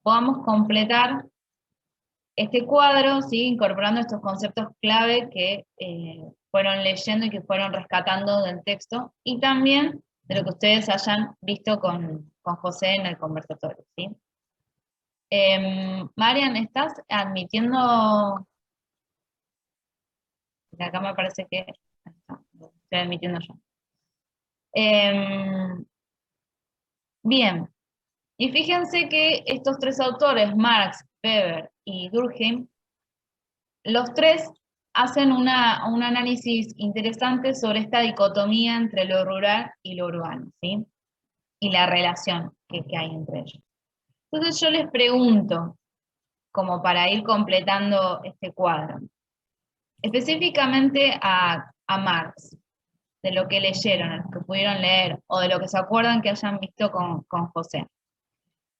podamos completar este cuadro, ¿sí? Incorporando estos conceptos clave que fueron leyendo y que fueron rescatando del texto, y también de lo que ustedes hayan visto con José en el conversatorio, ¿sí? Marian, ¿estás admitiendo? Acá me parece que estoy admitiendo yo. Bien, y fíjense que estos tres autores, Marx, Weber y Durkheim, los tres hacen un análisis interesante sobre esta dicotomía entre lo rural y lo urbano, ¿sí? Y la relación que hay entre ellos. Entonces yo les pregunto, como para ir completando este cuadro, específicamente a Marx, de lo que leyeron, lo que pudieron leer, o de lo que se acuerdan que hayan visto con José.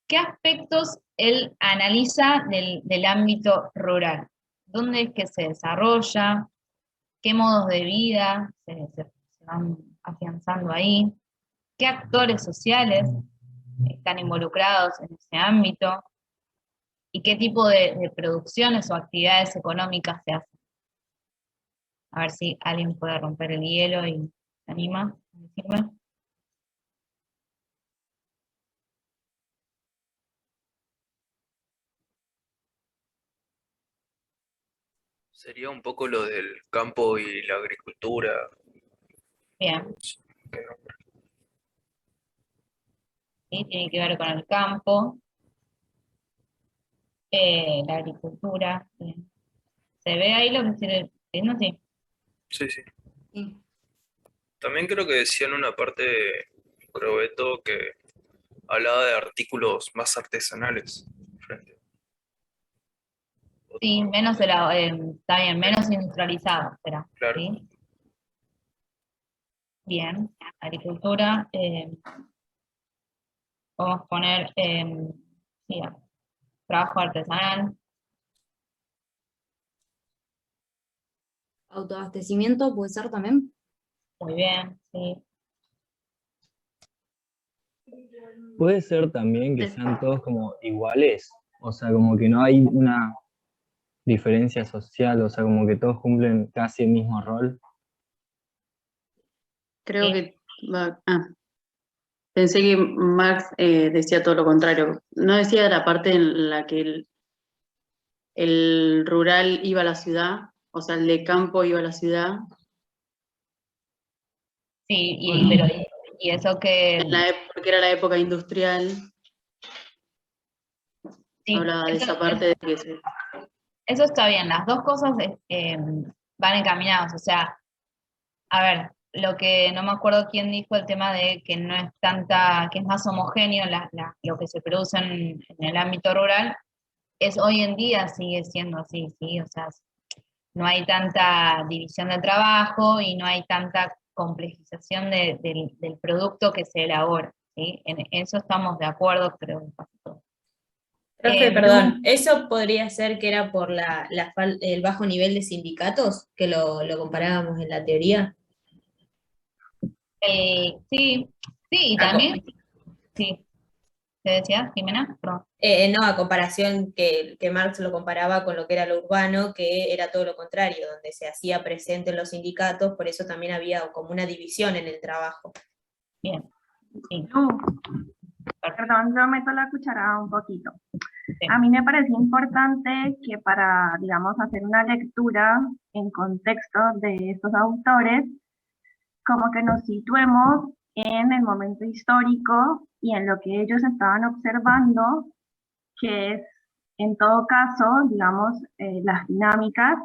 ¿Qué aspectos él analiza del ámbito rural? ¿Dónde es que se desarrolla? ¿Qué modos de vida se van afianzando ahí? ¿Qué actores sociales están involucrados en ese ámbito? ¿Y qué tipo de producciones o actividades económicas se hacen? A ver si alguien puede romper el hielo y se anima a decirme. Sería un poco lo del campo y la agricultura. Bien, ¿sí? Tiene que ver con el campo, la agricultura. Bien. ¿Se ve ahí lo que estoy diciendo? Sí. Sí, sí. Sí. También creo que decían una parte, creo, Beto, que hablaba de artículos más artesanales. Frente a Sí, otro- menos está bien, menos industrializado, será, Claro. ¿sí? Bien, agricultura, vamos a poner, sí, trabajo artesanal, Autoabastecimiento puede ser también. muy bien, sí. Puede ser también que sean todos como iguales, o sea, como que no hay una diferencia social, o sea, como que todos cumplen casi el mismo rol. Creo Sí. que pensé que Marx decía todo lo contrario. No decía la parte en la que el rural iba a la ciudad, o sea, el de campo iba a la ciudad. Sí, ¿O no? pero y eso que, Porque era la época industrial, sí, hablaba de esa parte de que eso está bien, las dos cosas van encaminadas, o sea, a ver, lo que no me acuerdo quién dijo el tema de que no es tanta, que es más homogéneo lo que se produce en el ámbito rural, es hoy en día sigue siendo así, ¿sí? O sea, no hay tanta división del trabajo y no hay tanta complejización del producto que se elabora, ¿sí? En eso estamos de acuerdo, creo, en casi todo. Profe, perdón, ¿eso podría ser que era por el bajo nivel de sindicatos, que lo comparábamos en la teoría? Sí, sí, y también, sí, ¿te decías, Jimena? Perdón. No, a comparación que Marx lo comparaba con lo que era lo urbano, que era todo lo contrario, donde se hacía presente en los sindicatos, por eso también había como una división en el trabajo. Bien, sí. Perdón, yo meto la cucharada un poquito. Sí. A mí me parece importante que para, digamos, hacer una lectura en contexto de estos autores, como que nos situemos en el momento histórico y en lo que ellos estaban observando, que es, en todo caso, digamos, las dinámicas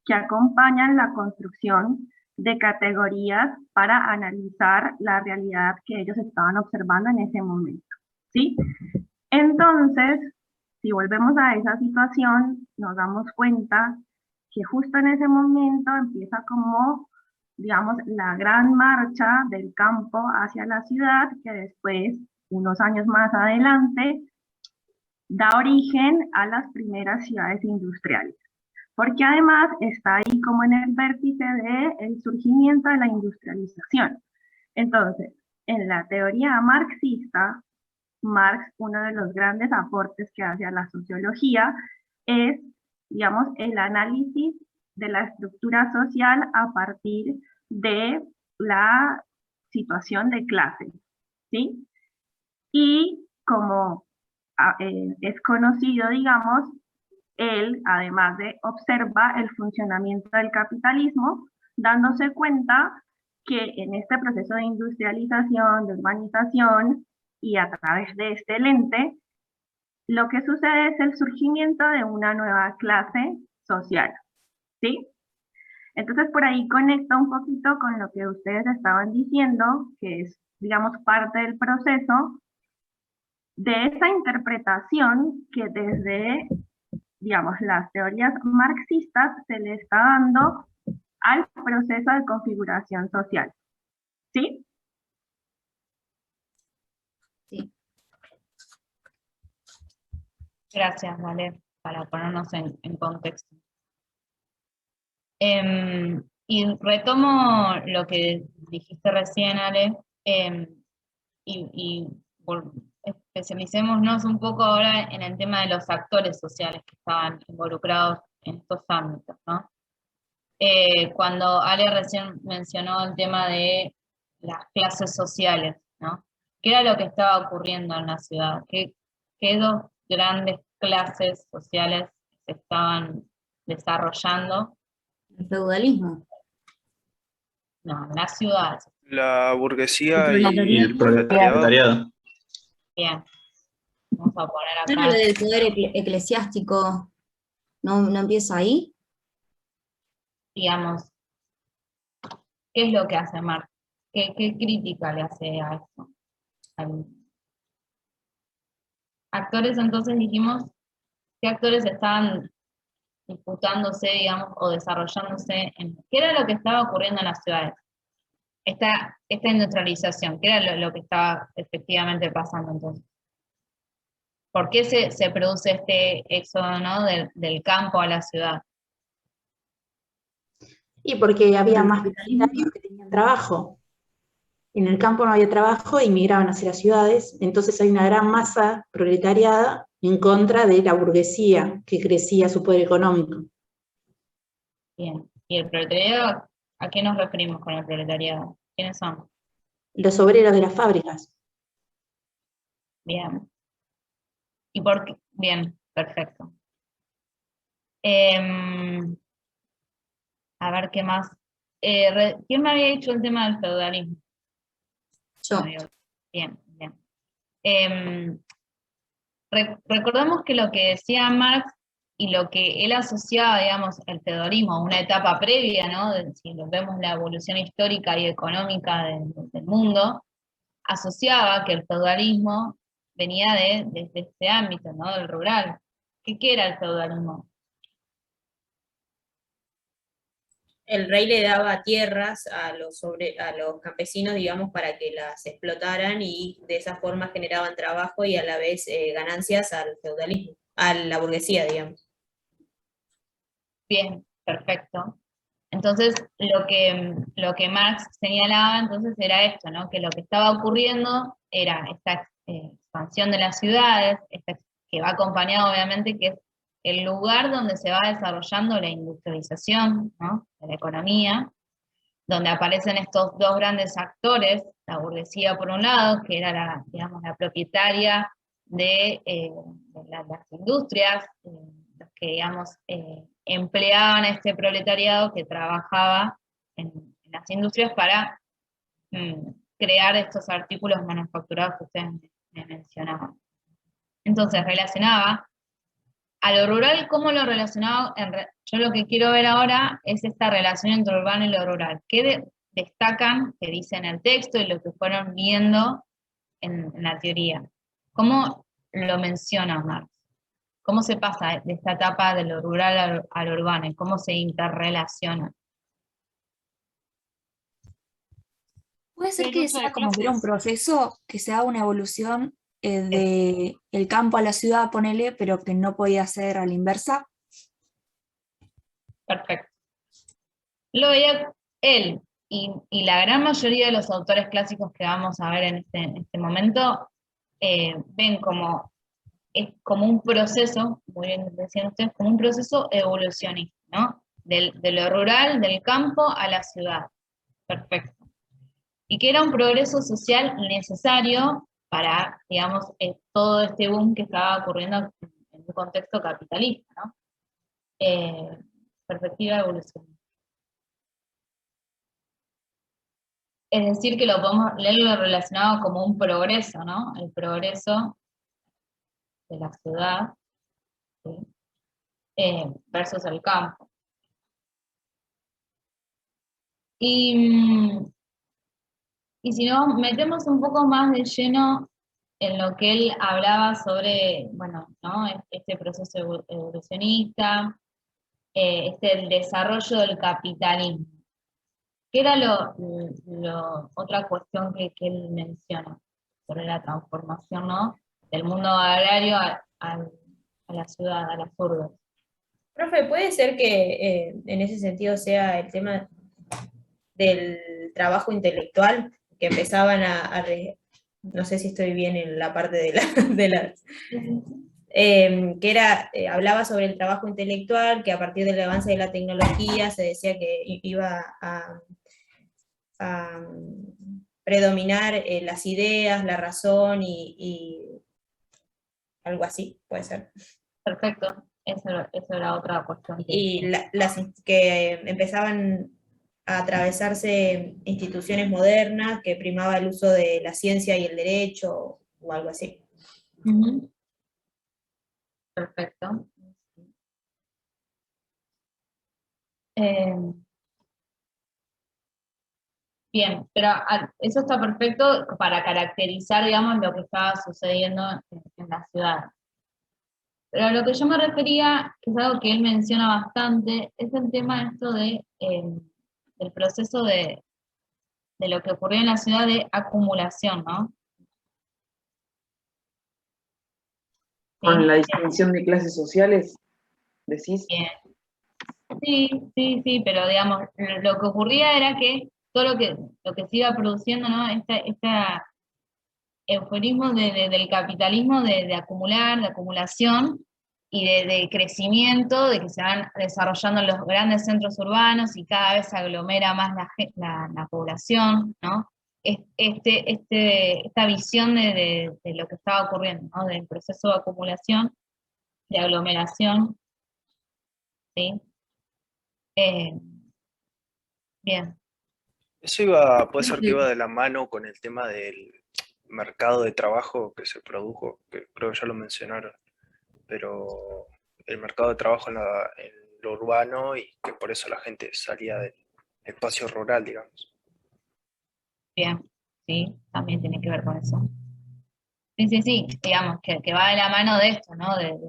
que acompañan la construcción de categorías para analizar la realidad que ellos estaban observando en ese momento, ¿sí? Entonces, si volvemos a esa situación, nos damos cuenta que justo en ese momento empieza como, digamos, la gran marcha del campo hacia la ciudad, que después, unos años más adelante, da origen a las primeras ciudades industriales. Porque además está ahí como en el vértice del surgimiento de la industrialización. Entonces, en la teoría marxista, Marx, uno de los grandes aportes que hace a la sociología es, digamos, el análisis de la estructura social a partir de la situación de clase, ¿sí? Y como es conocido, digamos, él, además de observa el funcionamiento del capitalismo, dándose cuenta que en este proceso de industrialización, de urbanización, y a través de este lente, lo que sucede es el surgimiento de una nueva clase social, ¿sí? Entonces por ahí conecta un poquito con lo que ustedes estaban diciendo, que es, digamos, parte del proceso de esa interpretación que desde, digamos, las teorías marxistas se le está dando al proceso de configuración social, ¿sí? Sí. Gracias, Vale, para ponernos en contexto. Y retomo lo que dijiste recién, Ale, y especialicémonos un poco ahora en el tema de los actores sociales que estaban involucrados en estos ámbitos, ¿no? Cuando Ale recién mencionó el tema de las clases sociales, ¿no? ¿Qué era lo que estaba ocurriendo en la ciudad? ¿Qué dos grandes clases sociales se estaban desarrollando? El feudalismo. No, en las ciudades. La burguesía El y el proletariado. Bien. Vamos a poner ¿No era lo acá. del poder eclesiástico? ¿No empieza ahí? Digamos, ¿qué es lo que hace Marx? ¿Qué crítica le hace a esto? Actores, entonces dijimos, ¿qué actores estaban disputándose, digamos, o desarrollándose qué era lo que estaba ocurriendo en las ciudades? Esta industrialización, ¿qué era lo que estaba efectivamente pasando entonces? ¿Por qué se produce este éxodo, ¿no? del campo a la ciudad? Y porque había El más capitalismo. proletarios que tenían trabajo. En el campo no había trabajo y migraban hacia las ciudades, entonces hay una gran masa proletariada en contra de la burguesía que crecía su poder económico. Bien. ¿Y el proletariado? ¿A qué nos referimos con el proletariado? ¿Quiénes son? Los obreros de las fábricas. Bien. ¿Y por qué? Bien, perfecto. A ver qué más. ¿Quién me había dicho el tema del feudalismo? Yo. Bien, bien. Recordemos que lo que decía Marx y lo que él asociaba, digamos, el feudalismo a una etapa previa, ¿no? Si lo vemos la evolución histórica y económica del mundo, asociaba que el feudalismo venía de este ámbito, ¿no? Del rural. ¿Qué era el feudalismo? El rey le daba tierras a los campesinos, digamos, para que las explotaran y de esa forma generaban trabajo y a la vez ganancias al feudalismo, a la burguesía, digamos. Bien, perfecto. Entonces, lo que Marx señalaba entonces era esto, ¿no? Que lo que estaba ocurriendo era esta expansión de las ciudades, que va acompañado obviamente que es el lugar donde se va desarrollando la industrialización, ¿no? De la economía, donde aparecen estos dos grandes actores, la burguesía por un lado, que era la propietaria de las industrias, los que, digamos, empleaban a este proletariado que trabajaba en las industrias para crear estos artículos manufacturados que ustedes me mencionaban. Entonces, relacionaba a lo rural, ¿cómo lo relacionaba? Yo lo que quiero ver ahora es esta relación entre lo urbano y lo rural. ¿Qué destacan, que dice en el texto y lo que fueron viendo en la teoría? ¿Cómo lo menciona Marx? ¿Cómo se pasa de esta etapa de lo rural a lo urbano y cómo se interrelaciona? Puede ser que sea como que era un proceso, que sea una evolución de el campo a la ciudad, ponele, pero que no podía ser a la inversa. Perfecto. Lo veía él y la gran mayoría de los autores clásicos que vamos a ver en este momento ven como, es como un proceso, muy bien decían ustedes, como un proceso evolucionista, ¿no? De lo rural, del campo a la ciudad. Perfecto. Y que era un progreso social necesario para, digamos, todo este boom que estaba ocurriendo en un contexto capitalista, ¿no? Perspectiva evolucionista. Es decir, que lo podemos leerlo relacionado como un progreso, ¿no? El progreso de la ciudad, ¿sí? Versus el campo. Y si no, metemos un poco más de lleno en lo que él hablaba sobre, bueno, ¿no? Este proceso evolucionista, el desarrollo del capitalismo. ¿Qué era otra cuestión que él menciona sobre la transformación, ¿no? Del mundo agrario a la ciudad, a las urbes? Profe, ¿puede ser que en ese sentido sea el tema del trabajo intelectual, que empezaban no sé si estoy bien en la parte de las que era, hablaba sobre el trabajo intelectual, que a partir del avance de la tecnología se decía que iba a predominar las ideas, la razón y algo así, puede ser. Perfecto, eso era otra cuestión. Y las que empezaban a atravesarse instituciones modernas, que primaba el uso de la ciencia y el derecho, o algo así. Perfecto. Bien, pero eso está perfecto para caracterizar, digamos, lo que estaba sucediendo en la ciudad. Pero a lo que yo me refería, que es algo que él menciona bastante, es el tema esto del proceso de lo que ocurrió en la ciudad de acumulación, ¿no? Con la distinción de clases sociales, decís. Bien. Sí, pero digamos, lo que ocurría era que todo lo que se iba produciendo, ¿no? Esta euforismo del capitalismo de acumular, de acumulación y de crecimiento, de que se van desarrollando los grandes centros urbanos y cada vez se aglomera más la población, ¿no? Esta visión de lo que estaba ocurriendo, ¿no? Del proceso de acumulación, de aglomeración, ¿sí? Bien. Eso puede ser que iba de la mano con el tema del mercado de trabajo que se produjo, que creo que ya lo mencionaron, pero el mercado de trabajo en lo urbano y que por eso la gente salía del espacio rural, digamos. Bien, sí, también tiene que ver con eso. Sí, digamos, que va de la mano de esto, ¿no? De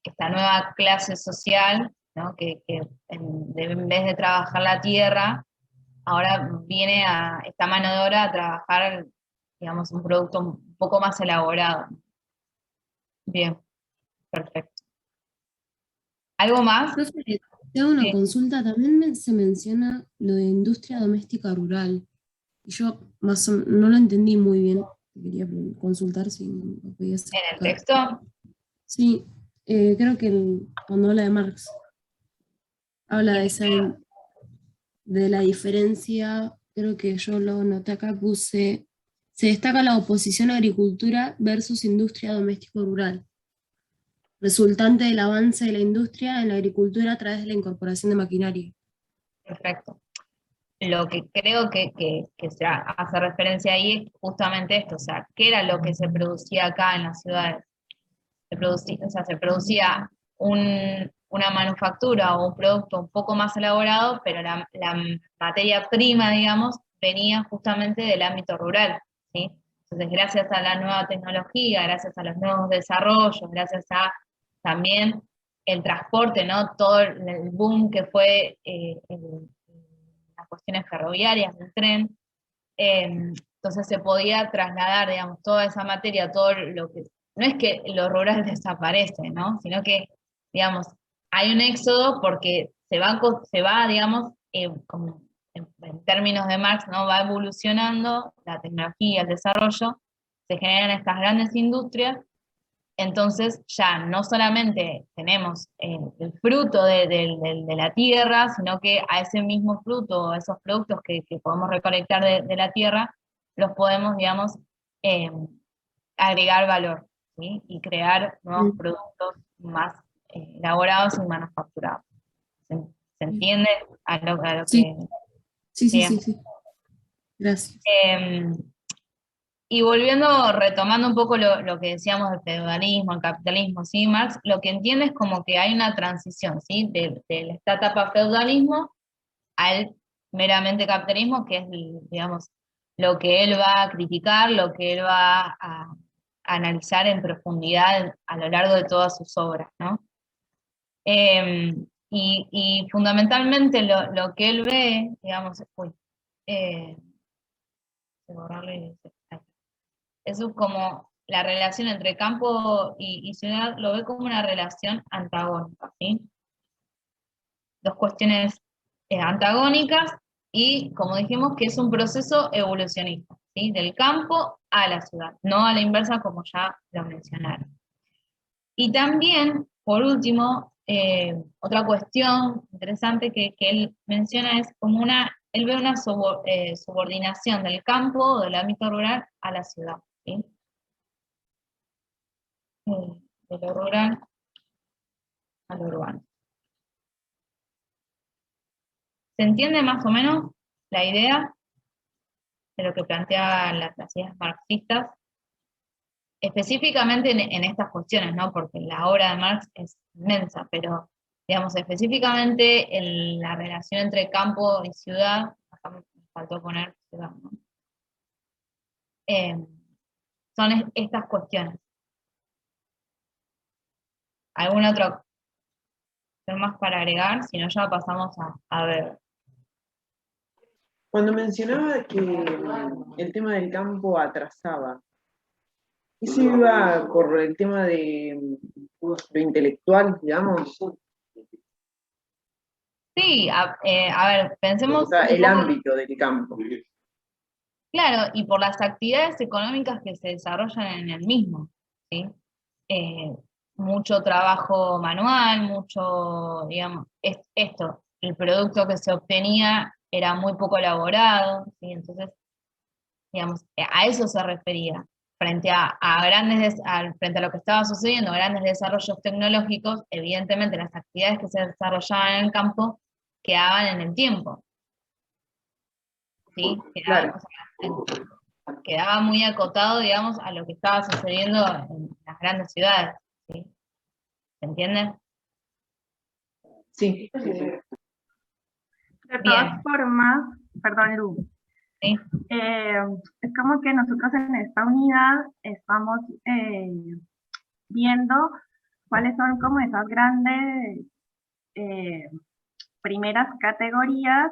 esta nueva clase social, ¿no? Que en vez de trabajar la tierra, ahora viene a esta mano de obra a trabajar, digamos, un producto un poco más elaborado. Bien, perfecto. ¿Algo más? Profe, te hago una Sí. consulta. También se menciona lo de industria doméstica rural. Y yo no lo entendí muy bien. Quería consultar si lo podías ¿En el explicar. texto? Sí, creo que cuando habla de Marx, habla de la diferencia, creo que yo lo noté acá, puse, se destaca la oposición a agricultura versus industria doméstico-rural, resultante del avance de la industria en la agricultura a través de la incorporación de maquinaria. Perfecto. Lo que creo que se hace referencia ahí es justamente esto, o sea, ¿qué era lo que se producía acá en las ciudades? Se producía una manufactura o un producto un poco más elaborado, pero la materia prima, digamos, venía justamente del ámbito rural, ¿sí? Entonces, gracias a la nueva tecnología, gracias a los nuevos desarrollos, gracias a también el transporte, ¿no? Todo el boom que fue las cuestiones ferroviarias, del tren, entonces se podía trasladar, digamos, toda esa materia, todo lo que... No es que lo rural desaparece, ¿no? Sino que, digamos, hay un éxodo porque se va digamos, como en términos de Marx, ¿no? Va evolucionando la tecnología, el desarrollo, se generan estas grandes industrias, entonces ya no solamente tenemos el fruto de la tierra, sino que a ese mismo fruto, a esos productos que podemos recolectar de la tierra, los podemos, digamos, agregar valor, ¿sí? Y crear nuevos productos más elaborados y manufacturados. ¿Se entiende a lo Sí. que... Sí. Gracias. Y volviendo, retomando un poco lo que decíamos del feudalismo, el capitalismo, ¿sí? Marx lo que entiende es como que hay una transición, ¿sí? De esta etapa feudalismo al meramente capitalismo, que es, digamos, lo que él va a criticar, lo que él va a analizar en profundidad a lo largo de todas sus obras, ¿no? Y fundamentalmente lo que él ve, digamos, eso es como la relación entre campo y ciudad, lo ve como una relación antagónica, ¿sí? Dos cuestiones antagónicas y, como dijimos, que es un proceso evolucionista, ¿sí? Del campo a la ciudad, no a la inversa como ya lo mencionaron. Y también, por último, otra cuestión interesante que él menciona es como él ve una subordinación del campo o del ámbito rural a la ciudad, ¿sí? De lo rural a lo urbano. ¿Se entiende más o menos la idea de lo que planteaban las ideas marxistas? Específicamente en estas cuestiones, ¿no? Porque la obra de Marx es inmensa, pero, digamos, específicamente en la relación entre campo y ciudad, acá me faltó poner ciudad, ¿no? Son estas cuestiones. ¿Alguna otra cuestión más para agregar? Si no, ya pasamos a ver. Cuando mencionaba que el tema del campo atrasaba, ¿eso iba por el tema de lo intelectual, digamos? Sí, a ver, pensemos... O sea, el ámbito del campo. Claro, y por las actividades económicas que se desarrollan en el mismo, ¿sí? Mucho trabajo manual, mucho, digamos, esto, el producto que se obtenía era muy poco elaborado, ¿sí? Entonces, digamos, a eso se refería, frente frente a lo que estaba sucediendo, grandes desarrollos tecnológicos, evidentemente las actividades que se desarrollaban en el campo quedaban en el tiempo, ¿sí? Quedaba muy acotado, digamos, a lo que estaba sucediendo en las grandes ciudades, ¿sí? ¿Se entiende? Sí. De todas formas, perdón, Lu, ¿sí? Es como que nosotros en esta unidad estamos viendo cuáles son como esas grandes primeras categorías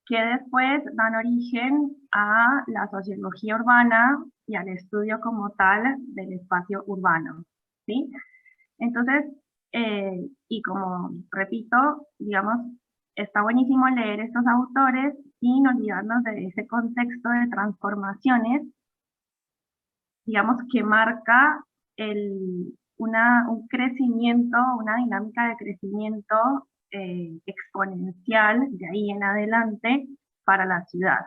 que después dan origen a la sociología urbana y al estudio como tal del espacio urbano, ¿sí? Entonces, y como repito, digamos, está buenísimo leer estos autores sin olvidarnos de ese contexto de transformaciones, digamos, que marca un crecimiento, una dinámica de crecimiento exponencial de ahí en adelante para la ciudad.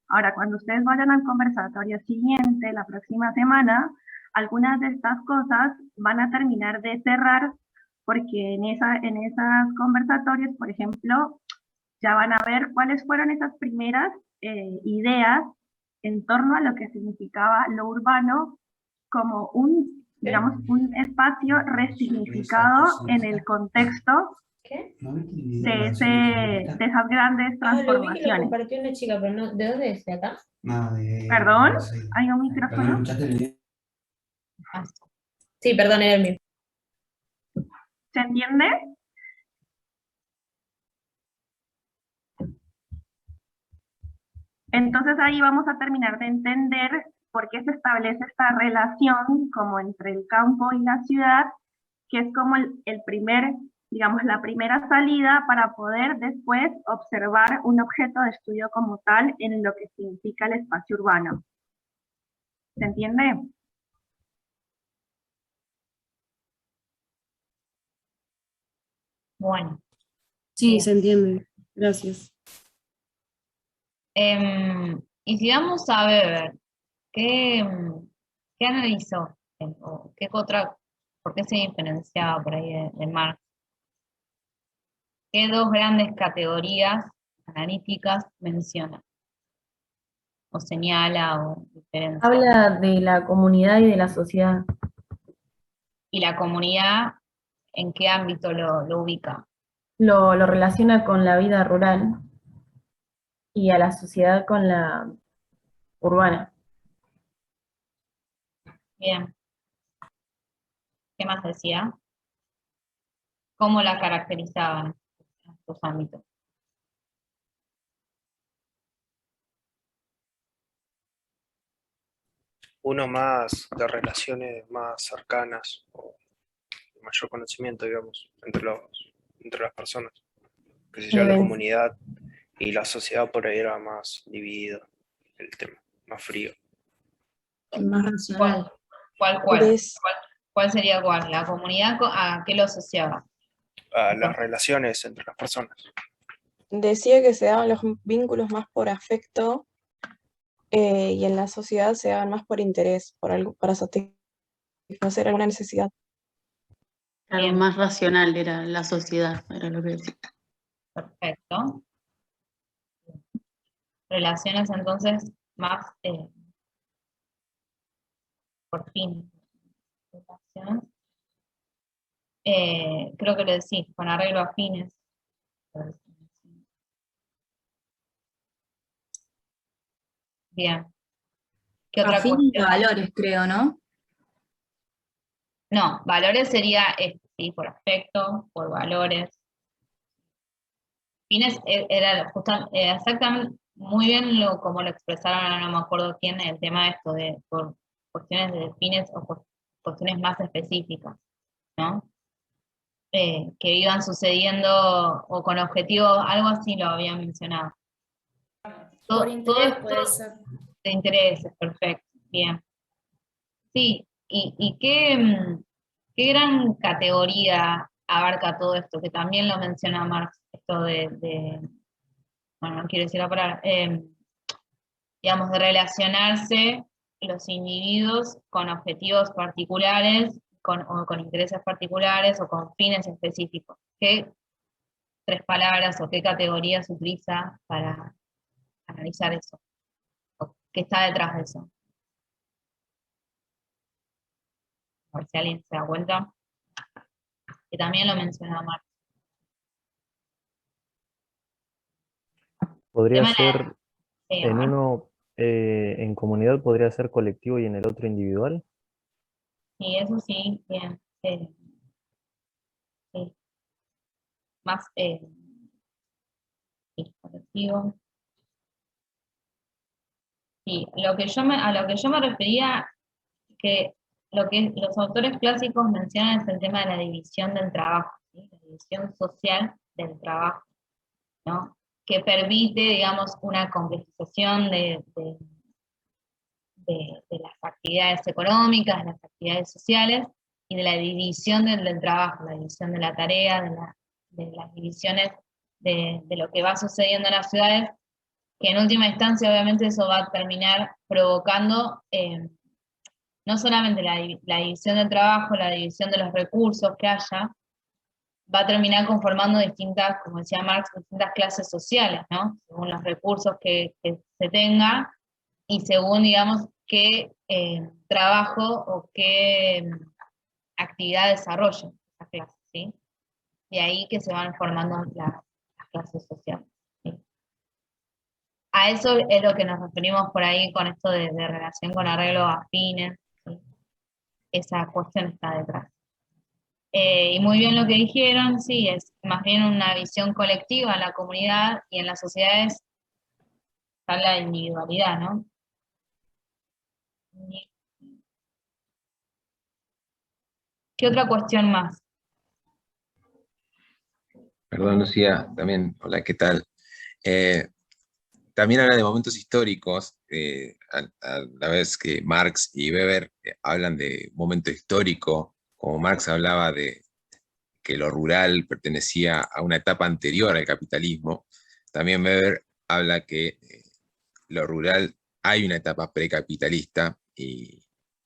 Ahora, cuando ustedes vayan al conversatorio siguiente, la próxima semana, algunas de estas cosas van a terminar de cerrar porque en esas conversatorios, por ejemplo, ya van a ver cuáles fueron esas primeras ideas en torno a lo que significaba lo urbano como digamos, un espacio resignificado en el contexto de esas grandes Lo vi que lo transformaciones. compartió una chica, pero no, ¿de dónde es? ¿De acá? ¿Perdón? ¿Hay un micrófono? Sí, perdón, era el mío. ¿Se entiende? Entonces ahí vamos a terminar de entender por qué se establece esta relación como entre el campo y la ciudad, que es como el primer, digamos, la primera salida para poder después observar un objeto de estudio como tal en lo que significa el espacio urbano. ¿Se entiende? Bueno. Sí, se entiende. Gracias. Y si vamos a ver, ¿qué analizó? ¿O qué otra, por qué se diferenciaba por ahí de Marx? ¿Qué dos grandes categorías analíticas menciona? O señala o diferencia. Habla de la comunidad y de la sociedad. ¿Y la comunidad en qué ámbito lo ubica? Lo relaciona con la vida rural y a la sociedad con la urbana. Bien. ¿Qué más decía? ¿Cómo la caracterizaban estos ámbitos? Uno más de relaciones más cercanas o mayor conocimiento, digamos, entre las personas. Que se llama la comunidad y la sociedad por ahí era más dividido el tema, más frío. Más racional. ¿Cuál sería cuál? ¿La comunidad a qué lo asociaba? A las relaciones entre las personas. Decía que se daban los vínculos más por afecto y en la sociedad se daban más por interés, por algo, para satisfacer alguna necesidad. Claro, más racional era la sociedad, era lo que decía. Perfecto. Relaciones entonces más por fin. Relaciones. Creo que lo decís, con arreglo a fines. Bien. ¿Qué otra Afines cuestión? de valores, creo, ¿no? No, valores sería, sí, por aspecto, por valores. Fines era exactamente muy bien como lo expresaron, ahora no me acuerdo quién, el tema de esto, de por cuestiones de fines o por cuestiones más específicas, ¿no? Que iban sucediendo o con objetivos, algo así lo había mencionado. Por interés puede ser. De intereses, perfecto, bien. Sí, y qué gran categoría abarca todo esto, que también lo menciona Marx, esto bueno, no quiero decir la palabra, digamos, de relacionarse los individuos con objetivos particulares, o con intereses particulares o con fines específicos. ¿Qué tres palabras o qué categorías se utiliza para analizar eso? ¿O qué está detrás de eso? A ver si alguien se da cuenta. Que también lo mencionó Marx. Podría Tema de- ser, sí, en a ver. uno, en comunidad podría ser colectivo y en el otro individual. Sí, eso sí, bien. Sí. Más sí, colectivo. Sí, a lo que yo me refería, que lo que los autores clásicos mencionan es el tema de la división del trabajo, ¿sí? La división social del trabajo, ¿no? Que permite, digamos, una complejización de las actividades económicas, las actividades sociales, y de la división del trabajo, la división de la tarea, de las divisiones de lo que va sucediendo en las ciudades, que en última instancia obviamente eso va a terminar provocando no solamente la división del trabajo, la división de los recursos que haya, va a terminar conformando distintas, como decía Marx, distintas clases sociales, ¿no? Según los recursos que se tenga y según, digamos, qué trabajo o qué actividad desarrollen esas clases, ¿sí? De ahí que se van formando las clases sociales, ¿sí? A eso es lo que nos referimos por ahí con esto de relación con arreglo a fines, ¿sí? Esa cuestión está detrás. Y muy bien lo que dijeron, sí, es más bien una visión colectiva en la comunidad y en las sociedades está la individualidad, ¿no? ¿Qué otra cuestión más? Perdón, Lucía, también, hola, ¿qué tal? también habla de momentos históricos, a la vez que Marx y Weber hablan de momento histórico, como Marx hablaba de que lo rural pertenecía a una etapa anterior al capitalismo, también Weber habla que lo rural hay una etapa precapitalista y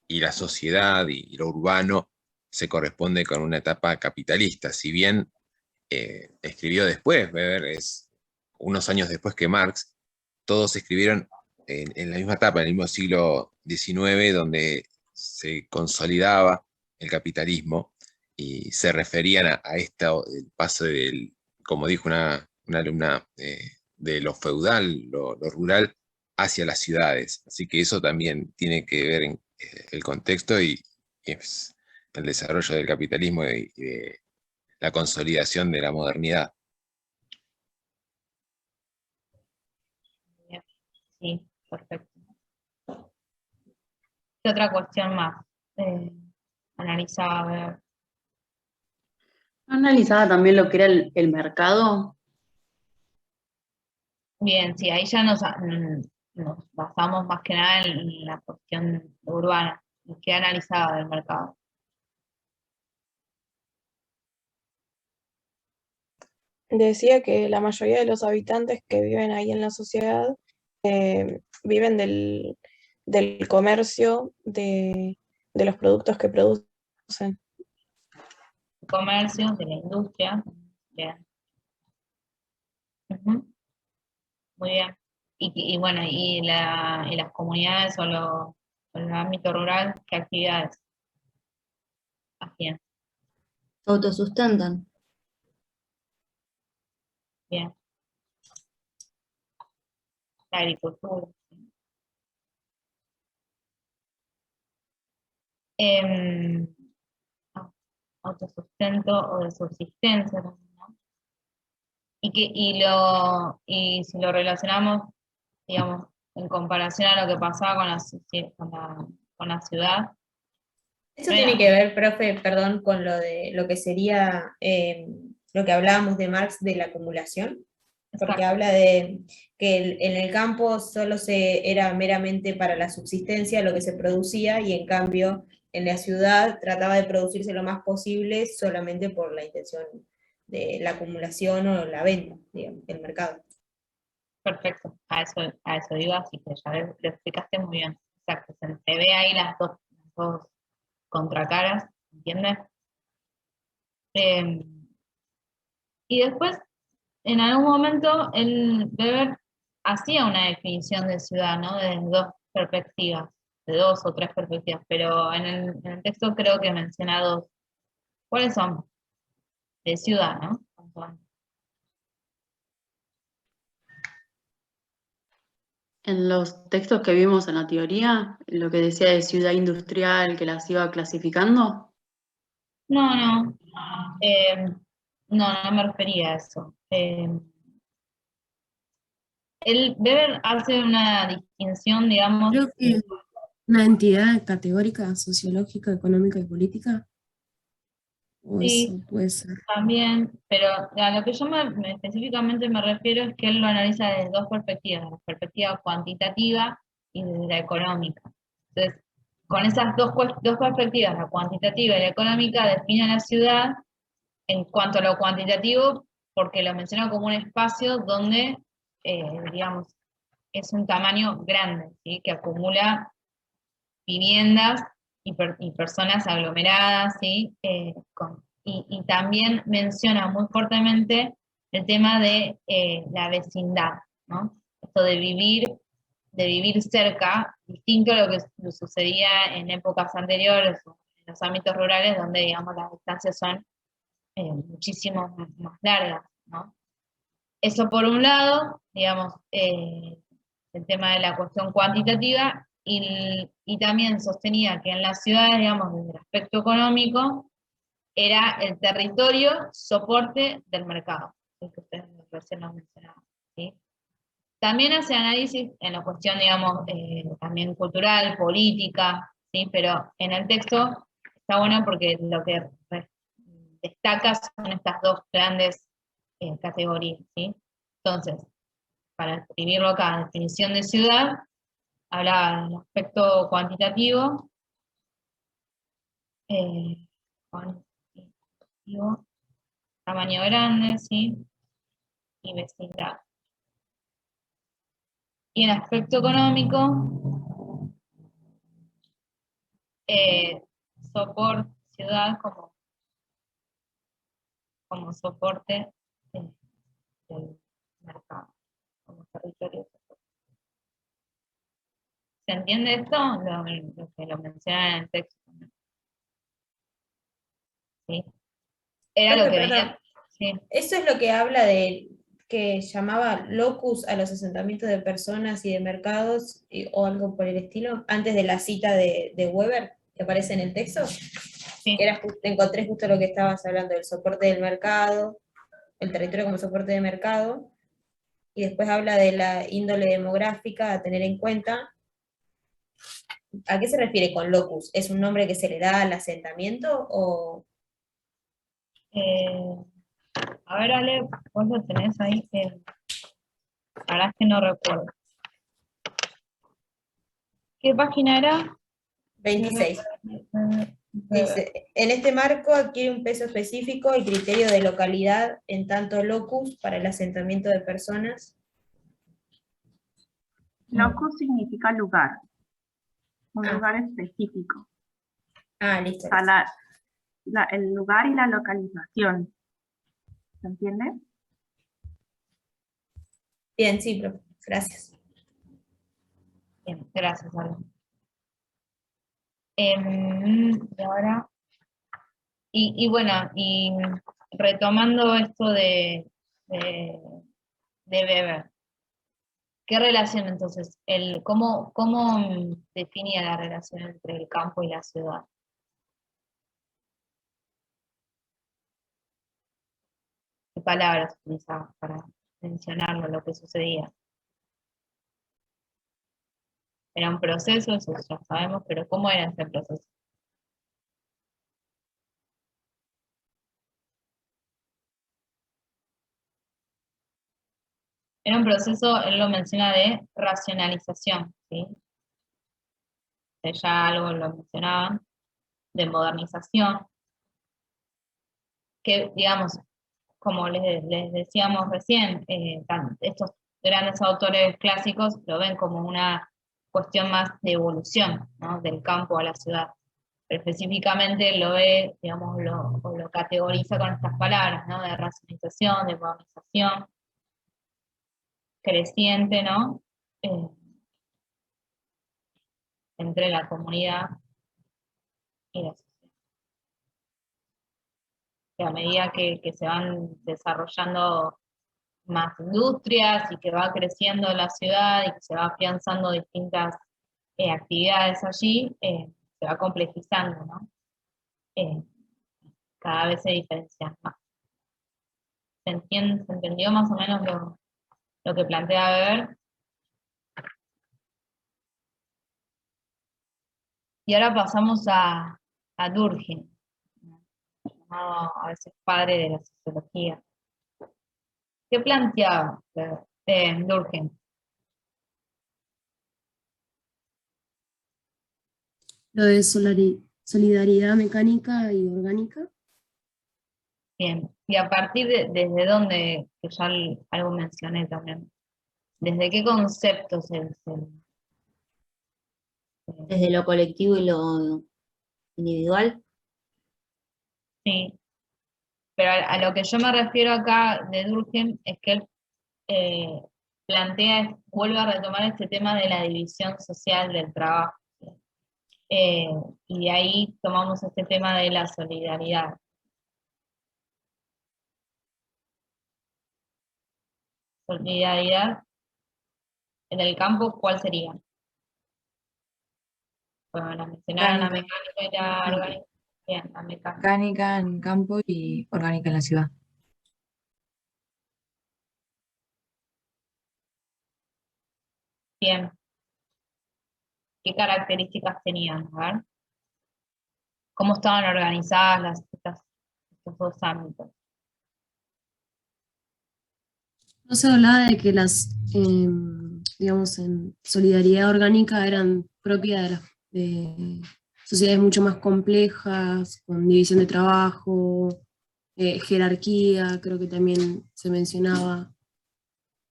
la sociedad y lo urbano se corresponde con una etapa capitalista. Si bien escribió después, Weber es unos años después que Marx, todos escribieron en la misma etapa, en el mismo siglo XIX, donde se consolidaba el capitalismo y se referían a el paso del, como dijo una alumna, de lo feudal, lo rural, hacia las ciudades. Así que eso también tiene que ver en el contexto y es el desarrollo del capitalismo y de la consolidación de la modernidad. Sí, perfecto. ¿Qué otra cuestión más analizaba? A ver. Analizaba también lo que era el mercado. Bien, sí, ahí ya nos basamos más que nada en la cuestión urbana. ¿Qué analizaba del mercado? Decía que la mayoría de los habitantes que viven ahí en la sociedad viven del comercio de los productos que producen. Comercio, de la industria. Bien. Ujú. Muy bien. Y bueno, y las comunidades o el ámbito rural, ¿qué actividades hacían? Autosustentan. Bien. La agricultura. Em, autosustento o de subsistencia también, ¿no? Y si lo relacionamos, digamos, en comparación a lo que pasaba con la ciudad. Eso tiene que ver, profe, perdón, con lo que sería lo que hablábamos de Marx de la acumulación, porque habla de que en el campo solo era meramente para la subsistencia lo que se producía y en cambio en la ciudad trataba de producirse lo más posible solamente por la intención de la acumulación o la venta, digamos, del mercado. Perfecto, a eso iba, así que ya lo explicaste muy bien. Exacto, se ve ahí las dos contracaras, ¿entiendes? Y después, en algún momento, el Weber hacía una definición de ciudad, ¿no? Desde dos perspectivas, de dos o tres perspectivas, pero en el texto creo que menciona dos. ¿Cuáles son? De ciudad, ¿no? En los textos que vimos en la teoría, lo que decía de ciudad industrial, que las iba clasificando. No, no me refería a eso. El Weber hace una distinción, digamos. Creo que una entidad categórica, sociológica, económica y política. O Sí, eso puede ser. también, pero a lo que yo específicamente me refiero es que él lo analiza desde dos perspectivas, la perspectiva cuantitativa y desde la económica. Entonces, con esas dos perspectivas, la cuantitativa y la económica, define la ciudad en cuanto a lo cuantitativo, porque lo menciona como un espacio donde, digamos, es un tamaño grande, ¿sí? Que acumula viviendas y personas aglomeradas, ¿sí? Y también menciona muy fuertemente el tema de la vecindad, ¿no? Esto de vivir cerca, distinto a lo que sucedía en épocas anteriores, en los ámbitos rurales, donde, digamos, las distancias son muchísimo más largas, ¿no? Eso por un lado, digamos, el tema de la cuestión cuantitativa, y también sostenía que en las ciudades, digamos, desde el aspecto económico, era el territorio soporte del mercado, que ustedes recién lo mencionaban, ¿sí? También hace análisis en la cuestión, digamos, también cultural, política, ¿sí? Pero en el texto está bueno porque lo que destaca son estas dos grandes categorías, ¿sí? Entonces, para escribirlo acá, definición de ciudad, hablaba del aspecto cuantitativo, cuantitativo, tamaño grande, ¿sí? Y vecindad. Y en aspecto económico, soporte, ciudad como soporte del mercado, como territorio. ¿Se entiende esto? Lo que lo menciona en el texto. ¿Sí? Era lo que venía. Sí. Eso es lo que habla de que llamaba locus a los asentamientos de personas y de mercados o algo por el estilo, antes de la cita de Weber que aparece en el texto. Sí. Encontré justo lo que estabas hablando, del soporte del mercado, el territorio como soporte de mercado, y después habla de la índole demográfica a tener en cuenta. ¿A qué se refiere con locus? ¿Es un nombre que se le da al asentamiento o...? A ver, Ale, vos lo tenés ahí, ahora es que no recuerdo. ¿Qué página era? 26. Dice, en este marco adquiere un peso específico el criterio de localidad en tanto locus para el asentamiento de personas. Locus significa lugar, un lugar específico. Listo. O sea, el lugar y la localización. ¿Se entiende? Bien, sí, profe. Gracias. Bien, gracias, Ale. Y ahora, y bueno, y retomando esto de Weber, ¿qué relación entonces? ¿Cómo definía la relación entre el campo y la ciudad? ¿Qué palabras utilizaba para mencionarlo, lo que sucedía? Era un proceso, eso ya sabemos, pero ¿cómo era ese proceso? Era un proceso, él lo menciona, de racionalización, ¿sí? Ya algo lo mencionaban, de modernización, que digamos, como les decíamos recién, estos grandes autores clásicos lo ven como una cuestión más de evolución, ¿no? Del campo a la ciudad. Pero específicamente lo ve, digamos, lo categoriza con estas palabras, ¿no? De racionalización, de modernización, creciente, ¿no? Entre la comunidad y la sociedad. Que a medida que se van desarrollando más industrias y que va creciendo la ciudad y que se va afianzando distintas actividades allí, se va complejizando, ¿no? Cada vez se diferencian más. ¿Se entendió más o menos lo que plantea Weber? Y ahora pasamos a Durkheim, llamado a veces padre de la sociología. ¿Qué planteaba Durkheim? Lo de solidaridad mecánica y orgánica. Bien, y a partir desde dónde, que ya algo mencioné también, ¿desde qué conceptos Desde lo colectivo y lo individual. Sí, pero a lo que yo me refiero acá de Durkheim es que él vuelve a retomar este tema de la división social del trabajo. Y de ahí tomamos este tema de la solidaridad. Solidaridad en el campo, ¿cuál sería? Bueno, la mencionaron, la mecánica y la orgánica. Bien, la mecánica. Mecánica en campo y orgánica en la ciudad. Bien. ¿Qué características tenían? A ver. ¿Cómo estaban organizadas estos dos ámbitos? No se hablaba de que las, digamos, en solidaridad orgánica eran propias de sociedades mucho más complejas, con división de trabajo, jerarquía, creo que también se mencionaba.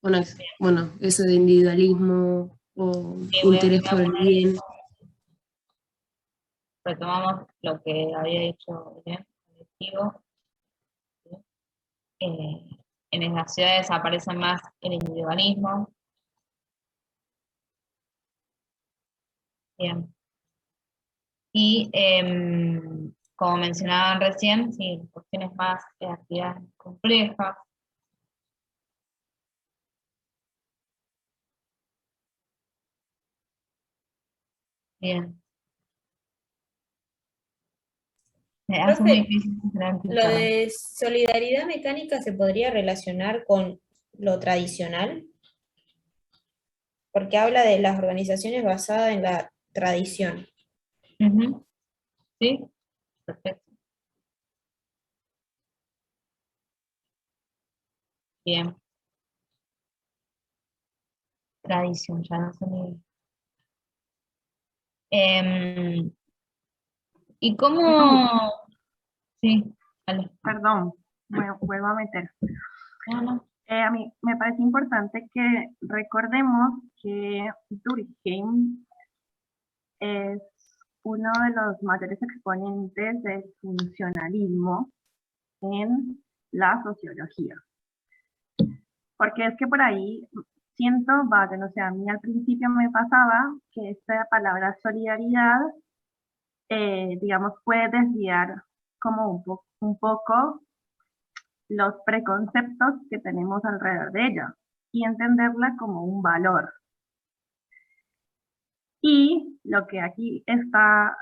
Bueno, eso de individualismo o interés por el bien. Retomamos lo que había dicho el colectivo. En las ciudades aparece más el individualismo. Bien. Y como mencionaban recién, sí, cuestiones más de actividades complejas. Bien. Me hace muy Profe, difícil lo identificar. de solidaridad mecánica se podría relacionar con lo tradicional, porque habla de las organizaciones basadas en la tradición. Ujú. Sí, perfecto. Bien. Tradición, ya no sé muy bien. ¿Y cómo? Sí, vale. Perdón, me vuelvo a meter. No, no. A mí me parece importante que recordemos que Durkheim es uno de los mayores exponentes del funcionalismo en la sociología. Porque es que por ahí siento, que no sé, a mí al principio me pasaba que esta palabra solidaridad, digamos, puede desviar como un poco los preconceptos que tenemos alrededor de ella y entenderla como un valor. Y lo que aquí está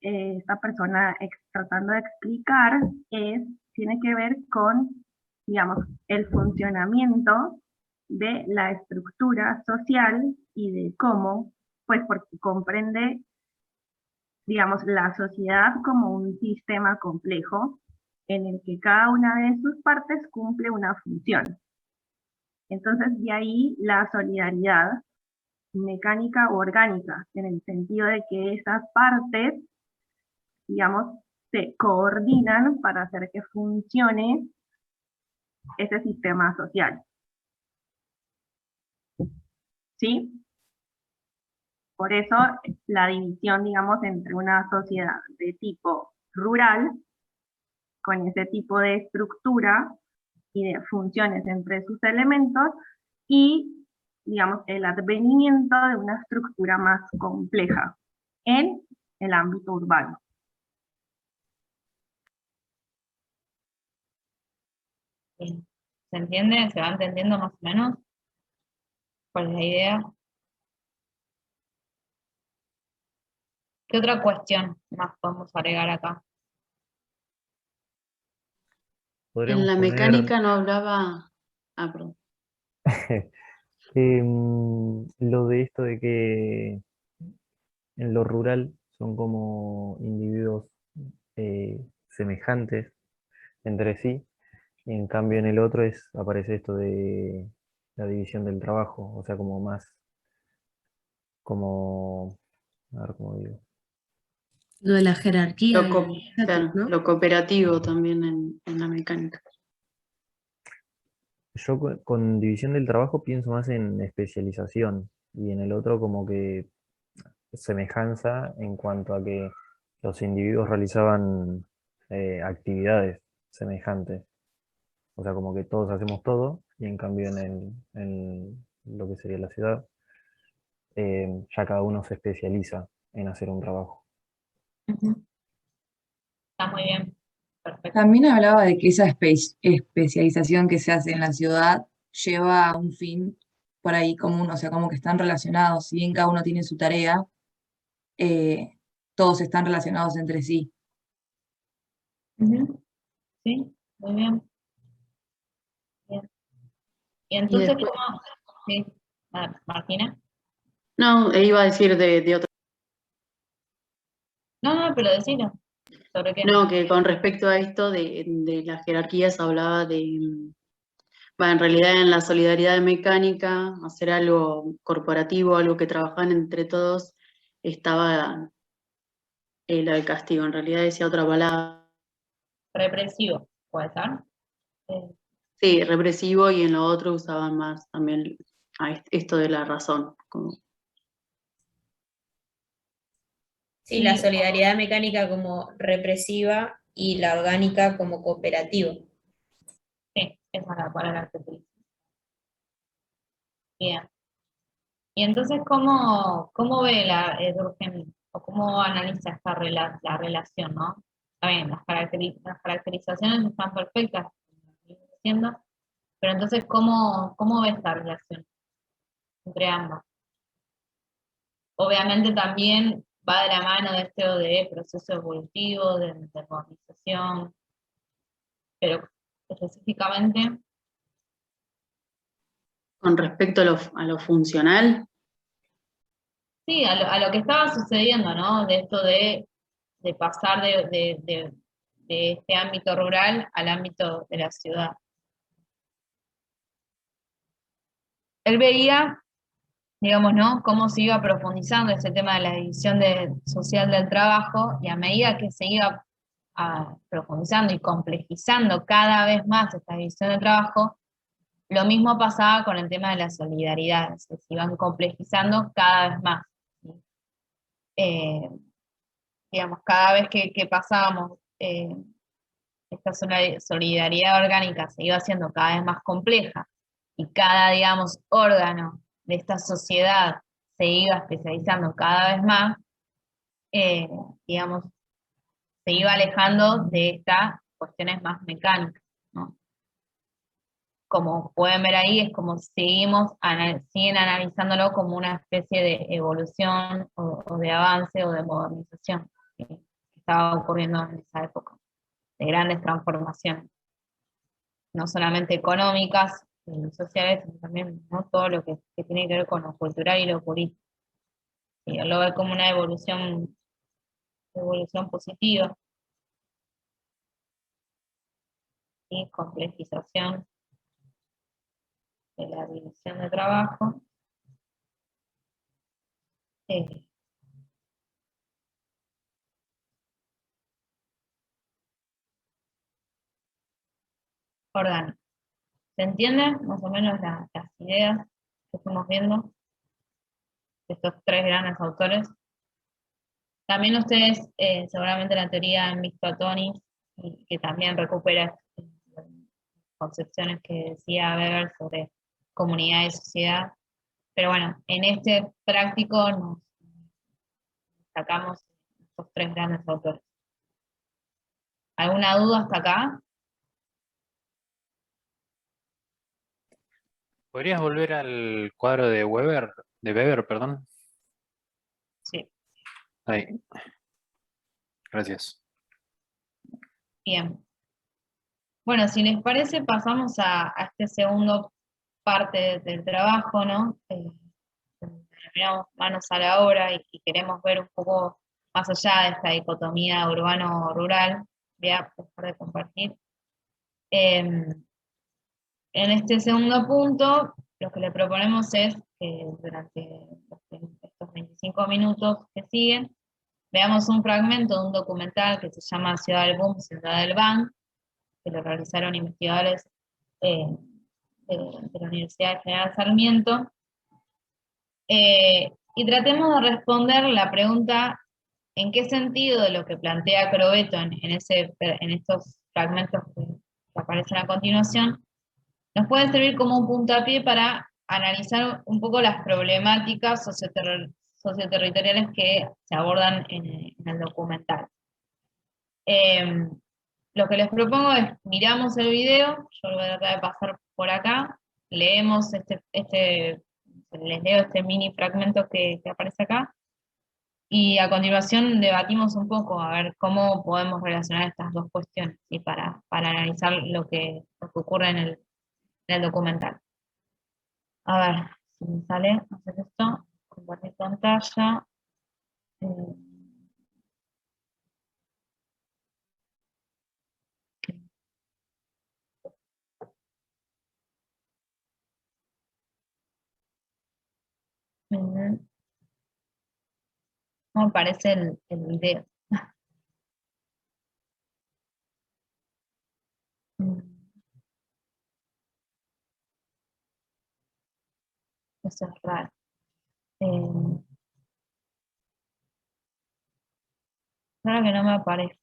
esta persona tratando de explicar tiene que ver con, digamos, el funcionamiento de la estructura social y de cómo, pues porque comprende, digamos, la sociedad como un sistema complejo en el que cada una de sus partes cumple una función. Entonces, de ahí la solidaridad mecánica o orgánica, en el sentido de que esas partes, digamos, se coordinan para hacer que funcione ese sistema social. ¿Sí? Por eso la división, digamos, entre una sociedad de tipo rural, con ese tipo de estructura y de funciones entre sus elementos, y, digamos, el advenimiento de una estructura más compleja en el ámbito urbano. Bien. ¿Se entiende? ¿Se va entendiendo más o menos? ¿Cuál es la idea? ¿Qué otra cuestión más podemos agregar acá? En la mecánica no hablaba... Ah, perdón. Lo de esto de que en lo rural son como individuos semejantes entre sí, y en cambio en el otro aparece esto de la división del trabajo, o sea, como más, como, a ver cómo digo. Lo de la jerarquía. Claro, ¿no? lo cooperativo también en la mecánica. Yo con división del trabajo pienso más en especialización y en el otro como que semejanza en cuanto a que los individuos realizaban actividades semejantes. O sea, como que todos hacemos todo y en cambio en lo que sería la ciudad, ya cada uno se especializa en hacer un trabajo. Está muy bien. Perfecto. También hablaba de que esa especialización que se hace en la ciudad lleva a un fin por ahí común, o sea, como que están relacionados, si bien cada uno tiene su tarea, todos están relacionados entre sí. Ujú. Sí, muy bien. Bien. Y entonces, después- ¿cómo? Sí, Martina. No, iba a decir de otra. No, pero decilo. ¿Sobre qué? No, que con respecto a esto de las jerarquías hablaba de, en realidad en la solidaridad mecánica, hacer algo corporativo, algo que trabajaban entre todos, estaba lo del castigo, en realidad decía otra palabra. Represivo, puede ser. Sí, represivo, y en lo otro usaban más también esto de la razón. Sí, la solidaridad mecánica como represiva y la orgánica como cooperativa. Sí, esa es la palabra que utilizo. Bien. Y entonces, ¿cómo ve Durkheim, o cómo analiza la relación, ¿no? Está bien, las caracterizaciones están perfectas, como venimos diciendo, pero entonces, ¿cómo ve esta relación entre ambas? Obviamente también va de la mano de esto de proceso evolutivo, de modernización, pero específicamente, Con respecto a lo funcional, sí, a lo que estaba sucediendo, ¿no? De esto de pasar de este ámbito rural al ámbito de la ciudad. Él veía, digamos, ¿no?, cómo se iba profundizando ese tema de la división social del trabajo, y a medida que se iba profundizando y complejizando cada vez más esta división del trabajo, lo mismo pasaba con el tema de la solidaridad, se iban complejizando cada vez más. Digamos, cada vez que pasábamos esta solidaridad orgánica se iba haciendo cada vez más compleja, y cada, digamos, órgano de esta sociedad se iba especializando cada vez más, digamos, se iba alejando de estas cuestiones más mecánicas, ¿no? Como pueden ver ahí, es como siguen analizándolo como una especie de evolución o de avance o de modernización que estaba ocurriendo en esa época, de grandes transformaciones, no solamente económicas y sociales, sino también, ¿no?, todo lo que tiene que ver con lo cultural y lo político. Y él lo ve como una evolución positiva y complejización de la división de trabajo. eh, Orgánico. ¿Se entienden más o menos las ideas que estamos viendo de estos tres grandes autores? También ustedes seguramente la teoría han visto a Tony, y que también recupera concepciones que decía Weber sobre comunidad y sociedad. Pero bueno, en este práctico nos sacamos estos tres grandes autores. ¿Alguna duda hasta acá? ¿Podrías volver al cuadro de Weber, perdón? Sí. Ahí. Gracias. Bien. Bueno, si les parece, pasamos a este segundo parte del trabajo, ¿no? Terminamos manos a la obra y queremos ver un poco más allá de esta dicotomía urbano-rural. Voy a dejar de compartir. En este segundo punto, lo que le proponemos es que durante estos 25 minutos que siguen, veamos un fragmento de un documental que se llama Ciudad del Boom, Ciudad del Bang, que lo realizaron investigadores de la Universidad General Sarmiento, y tratemos de responder la pregunta: ¿en qué sentido de lo que plantea Crobeto en estos fragmentos que aparecen a continuación nos puede servir como un puntapié para analizar un poco las problemáticas socioterritoriales que se abordan en el documental? Lo que les propongo es, miramos el video, yo lo voy a tratar de pasar por acá, leemos les leo este mini fragmento que aparece acá, y a continuación debatimos un poco a ver cómo podemos relacionar estas dos cuestiones, ¿sí?, para analizar lo que ocurre en el documental. A ver, si me sale hacer esto, compartir pantalla. No me parece el video. Eso es raro. Raro que no me aparezca.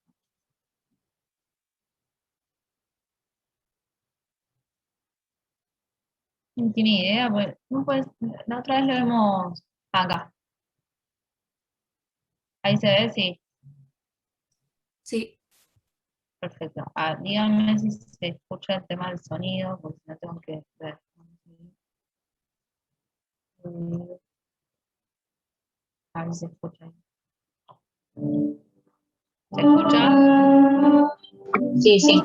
No tiene idea, pues, no puedes, la otra vez lo vemos acá. Ahí se ve, sí. Sí. Perfecto. Ah, díganme si se escucha el tema del sonido, porque si no tengo que ver. A ver si se escucha. ¿Se escucha? Sí, sí.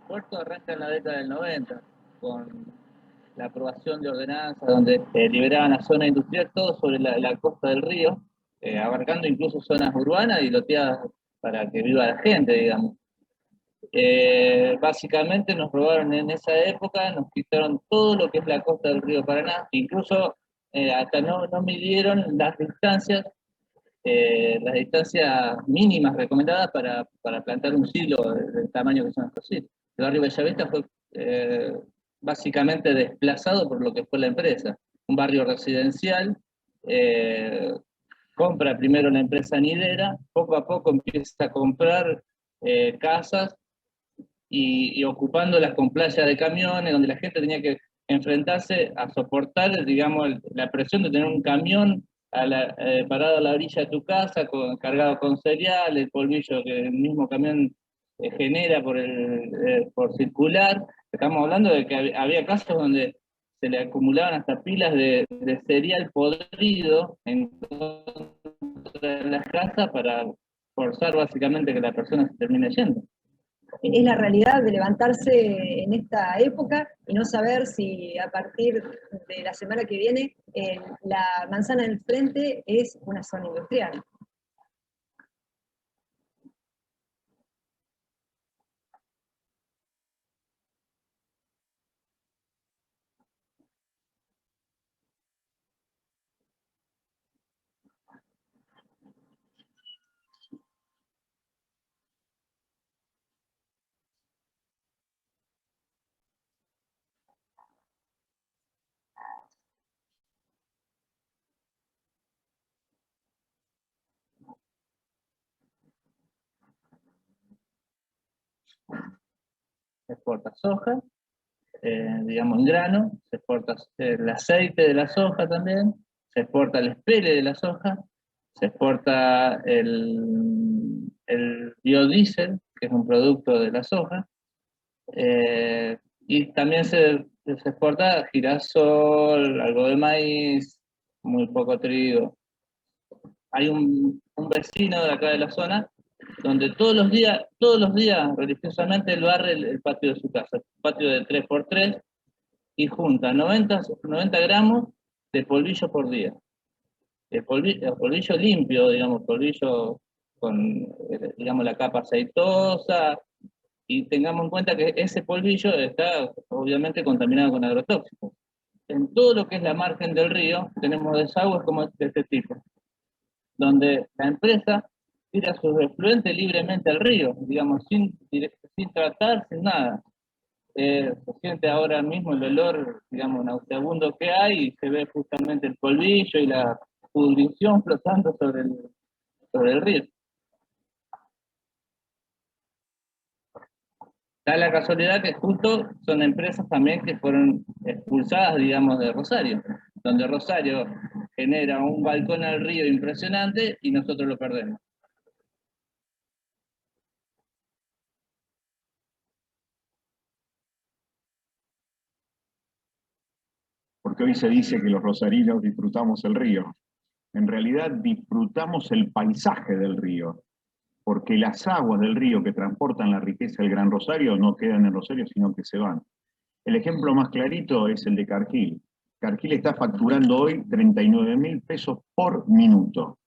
Puerto arranca en la década del 90, con la aprobación de ordenanzas donde liberaban la zona industrial, todo sobre la costa del río, abarcando incluso zonas urbanas y loteadas para que viva la gente, digamos. Básicamente nos robaron en esa época, nos quitaron todo lo que es la costa del río Paraná, incluso hasta no midieron las distancias mínimas recomendadas para plantar un silo del tamaño que son estos silos. El barrio Bellavista fue básicamente desplazado por lo que fue la empresa. Un barrio residencial, compra primero la empresa Nidera, poco a poco empieza a comprar casas y ocupándolas con playas de camiones, donde la gente tenía que enfrentarse a soportar, digamos, la presión de tener un camión parado a la orilla de tu casa, cargado con cereal, el polvillo que el mismo camión genera por circular. Estamos hablando de que había casos donde se le acumulaban hasta pilas de cereal podrido en todas las casas para forzar básicamente que la persona se termine yendo. Es la realidad de levantarse en esta época y no saber si a partir de la semana que viene la manzana del frente es una zona industrial. Se exporta soja, digamos en grano, se exporta el aceite de la soja también, se exporta el espele de la soja, se exporta el biodiesel, que es un producto de la soja, y también se exporta girasol, algo de maíz, muy poco trigo. Hay un vecino de acá de la zona donde todos los días religiosamente él barre el patio de su casa, un patio de 3x3, y junta 90 gramos de polvillo por día. El polvillo limpio, digamos, polvillo con, digamos, la capa aceitosa, y tengamos en cuenta que ese polvillo está obviamente contaminado con agrotóxicos. En todo lo que es la margen del río tenemos desagües como de este tipo, donde la empresa tira sus efluentes libremente al río, digamos, sin tratar, sin nada. Se siente ahora mismo el olor, digamos, nauseabundo que hay, y se ve justamente el polvillo y la pudrición flotando sobre el río. Da la casualidad que justo son empresas también que fueron expulsadas, digamos, de Rosario, donde Rosario genera un balcón al río impresionante y nosotros lo perdemos. Porque hoy se dice que los rosarinos disfrutamos el río. En realidad disfrutamos el paisaje del río, porque las aguas del río que transportan la riqueza del Gran Rosario no quedan en Rosario, sino que se van. El ejemplo más clarito es el de Cargill. Cargill está facturando hoy 39.000 pesos por minuto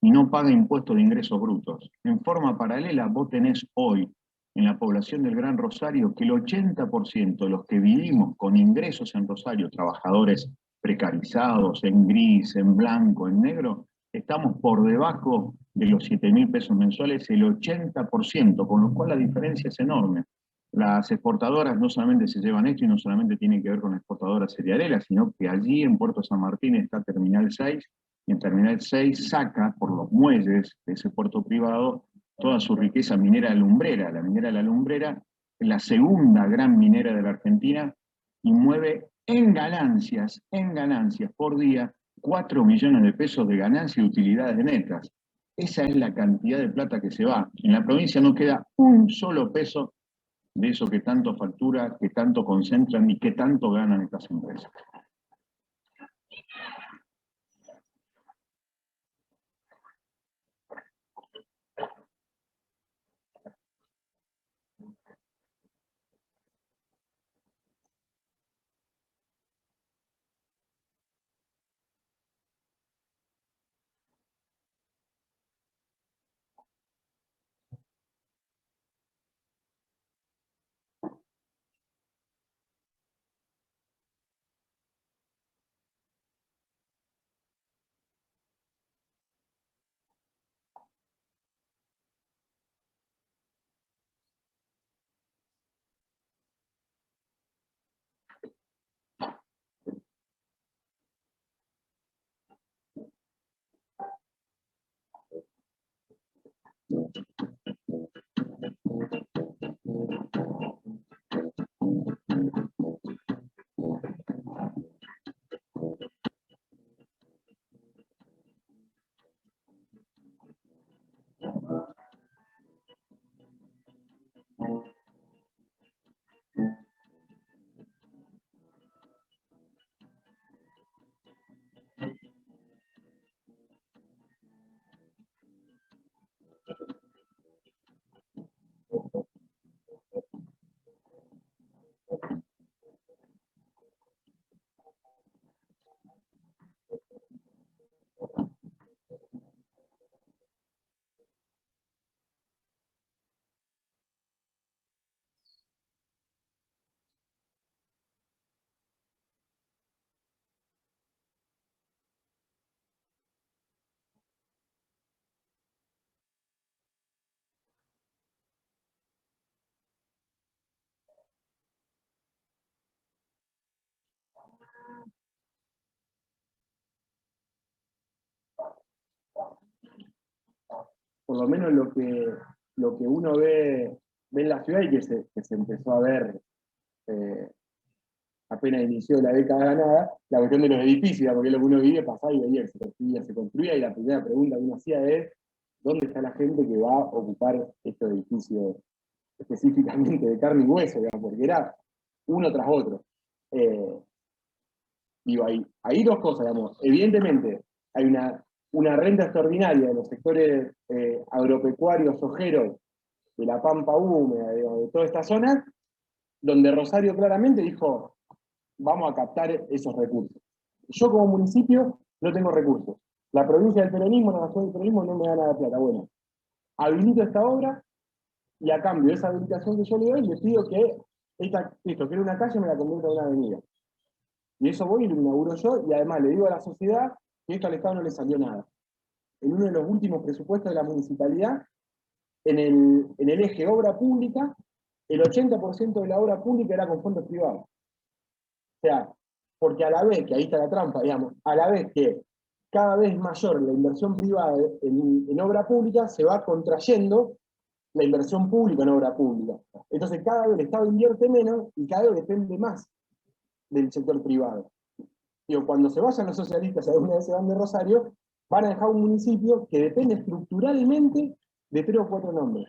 y no paga impuestos de ingresos brutos. En forma paralela, vos tenés hoy en la población del Gran Rosario que el 80% de los que vivimos con ingresos en Rosario, trabajadores precarizados, en gris, en blanco, en negro, estamos por debajo de los 7.000 pesos mensuales, el 80%, con lo cual la diferencia es enorme. Las exportadoras no solamente se llevan esto y no solamente tienen que ver con exportadoras cerealeras, sino que allí en Puerto San Martín está Terminal 6, y en Terminal 6 saca por los muelles de ese puerto privado toda su riqueza minera alumbrera. La minera de la alumbrera es la segunda gran minera de la Argentina y mueve en ganancias por día 4 millones de pesos de ganancias y utilidades netas. Esa es la cantidad de plata que se va. En la provincia no queda un solo peso de eso que tanto factura, que tanto concentran y que tanto ganan estas empresas. Por lo menos lo que uno ve en la ciudad y que se empezó a ver apenas inició la década ganada, la cuestión de los edificios, porque lo que uno vive pasaba y veía, se construía, y la primera pregunta que uno hacía es, ¿dónde está la gente que va a ocupar estos edificios específicamente de carne y hueso? Digamos, porque era uno tras otro. Digo, hay dos cosas, digamos. Evidentemente, hay una renta extraordinaria de los sectores agropecuarios, ojeros, de la Pampa Húmeda, digamos, de toda esta zona, donde Rosario claramente dijo, vamos a captar esos recursos. Yo como municipio no tengo recursos. La provincia del peronismo, la nación del peronismo no me da nada de plata. Bueno, habilito esta obra y a cambio de esa habilitación que yo le doy, le pido que esto, que era una calle, me la convierta en una avenida. Y eso voy y lo inauguro yo, y además le digo a la sociedad que esto al Estado no le salió nada. En uno de los últimos presupuestos de la municipalidad, en el eje obra pública, el 80% de la obra pública era con fondos privados. O sea, porque a la vez, que ahí está la trampa, digamos, a la vez que cada vez mayor la inversión privada en obra pública, se va contrayendo la inversión pública en obra pública. Entonces cada vez el Estado invierte menos y cada vez depende más del sector privado. Digo, cuando se vayan los socialistas, alguna vez se van de Rosario, van a dejar un municipio que depende estructuralmente de 3 o 4 nombres.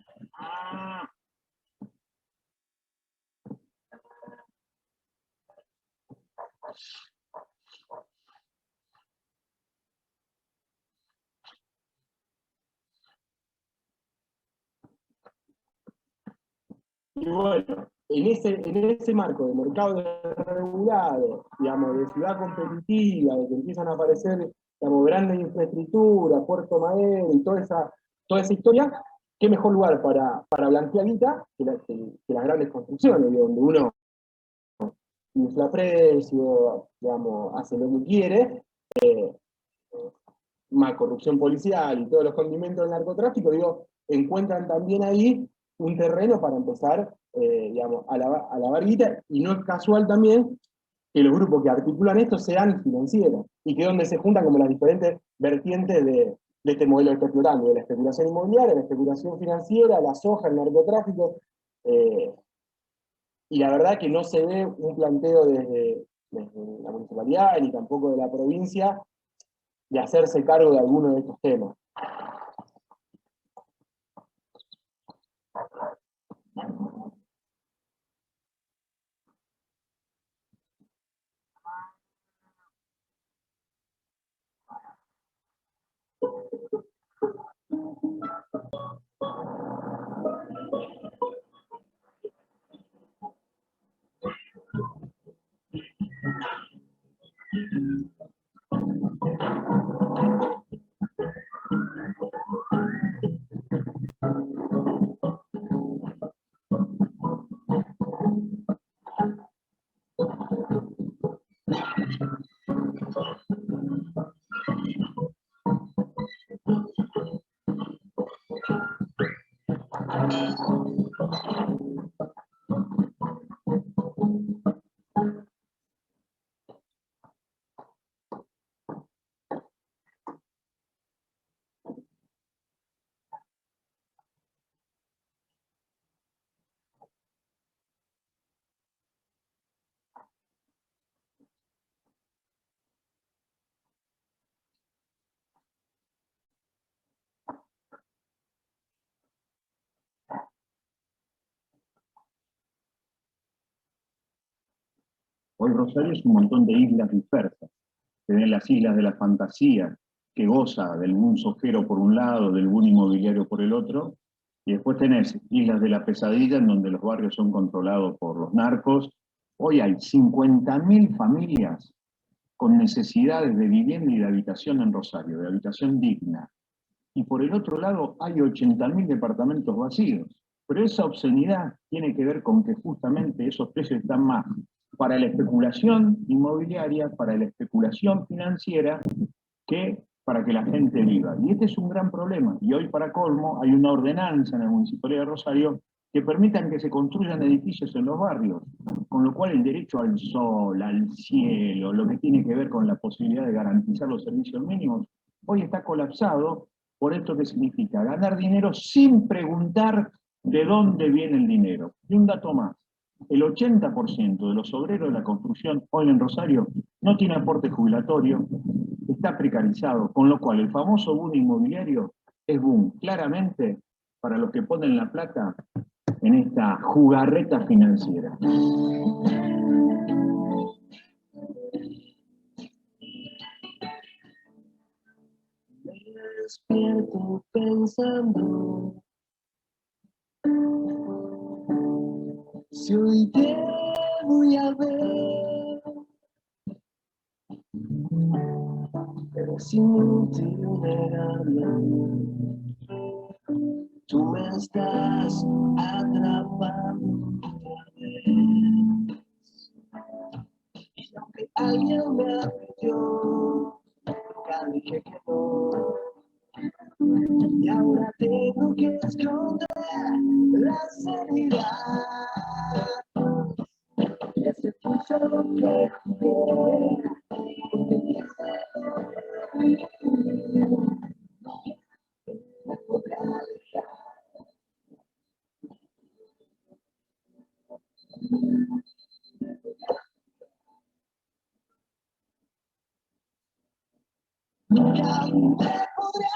Y bueno, en ese marco de mercado desregulado, digamos, de ciudad competitiva, de que empiezan a aparecer, digamos, grandes infraestructuras, Puerto Madero y toda esa historia, qué mejor lugar para blanquear guita que las grandes construcciones, donde uno infla precio, digamos, hace lo que quiere, más corrupción policial y todos los condimentos del narcotráfico, digo, encuentran también ahí un terreno para empezar, digamos, a lavar guita, y no es casual también que los grupos que articulan esto sean financieros, y que donde se juntan como las diferentes vertientes de este modelo que estoy explorando, de la especulación inmobiliaria, la especulación financiera, la soja, el narcotráfico, y la verdad que no se ve un planteo desde la municipalidad, ni tampoco de la provincia, de hacerse cargo de alguno de estos temas. Hoy Rosario es un montón de islas dispersas. Tenés las islas de la fantasía, que goza del boom sojero por un lado, del boom inmobiliario por el otro, y después tenés Islas de la Pesadilla, en donde los barrios son controlados por los narcos. Hoy hay 50.000 familias con necesidades de vivienda y de habitación en Rosario, de habitación digna. Y por el otro lado hay 80.000 departamentos vacíos. Pero esa obscenidad tiene que ver con que justamente esos precios están más para la especulación inmobiliaria, para la especulación financiera, que para que la gente viva. Y este es un gran problema. Y hoy, para colmo, hay una ordenanza en el municipio de Rosario que permitan que se construyan edificios en los barrios, con lo cual el derecho al sol, al cielo, lo que tiene que ver con la posibilidad de garantizar los servicios mínimos, hoy está colapsado por esto que significa ganar dinero sin preguntar de dónde viene el dinero. Y un dato más, el 80% de los obreros de la construcción hoy en Rosario no tiene aporte jubilatorio, está precarizado, con lo cual el famoso boom inmobiliario es boom claramente para los que ponen la plata en esta jugarreta financiera. Me despierto pensando si hoy te voy a ver, pero es inútil negarlo. Tú me estás atrapando otra vez. Y aunque alguien me advirtió, nunca dije que no. Y ahora tengo que esconder la seriedad. Ese pulso que jugué, me podrá alejar. Nunca me podré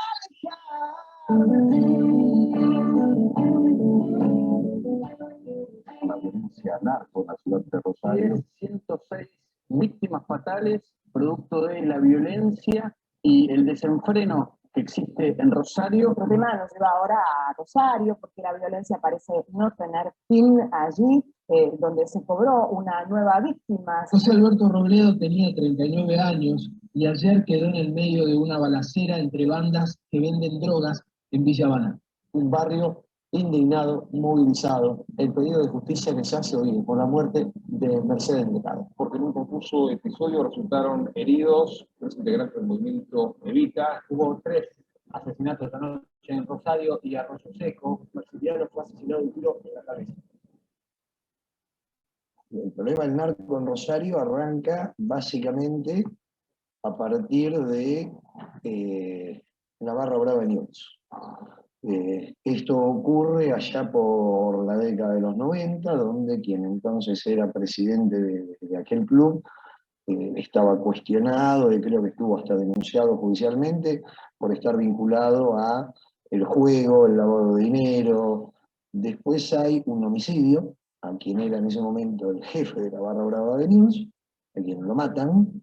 La violencia narco en la ciudad de Rosario. 106 víctimas fatales producto de la violencia y el desenfreno que existe en Rosario. El problema nos lleva ahora a Rosario, porque la violencia parece no tener fin allí, donde se cobró una nueva víctima. José Alberto Robledo tenía 39 años y ayer quedó en el medio de una balacera entre bandas que venden drogas en Villa Habana. Un barrio indignado, movilizado, el pedido de justicia que se hace oír por la muerte de Mercedes Mercado. Porque en un confuso episodio resultaron heridos los integrantes del movimiento Evita. Hubo 3 asesinatos anoche en Rosario y Arroyo Seco. Maximiliano fue asesinado de un tiro en la cabeza. El problema del narco en Rosario arranca básicamente a partir de la barra brava News. Esto ocurre allá por la década de los 90, donde quien entonces era presidente de aquel club estaba cuestionado y creo que estuvo hasta denunciado judicialmente por estar vinculado a el juego, el lavado de dinero. Después hay un homicidio a quien era en ese momento el jefe de la barra brava de News, a quien lo matan,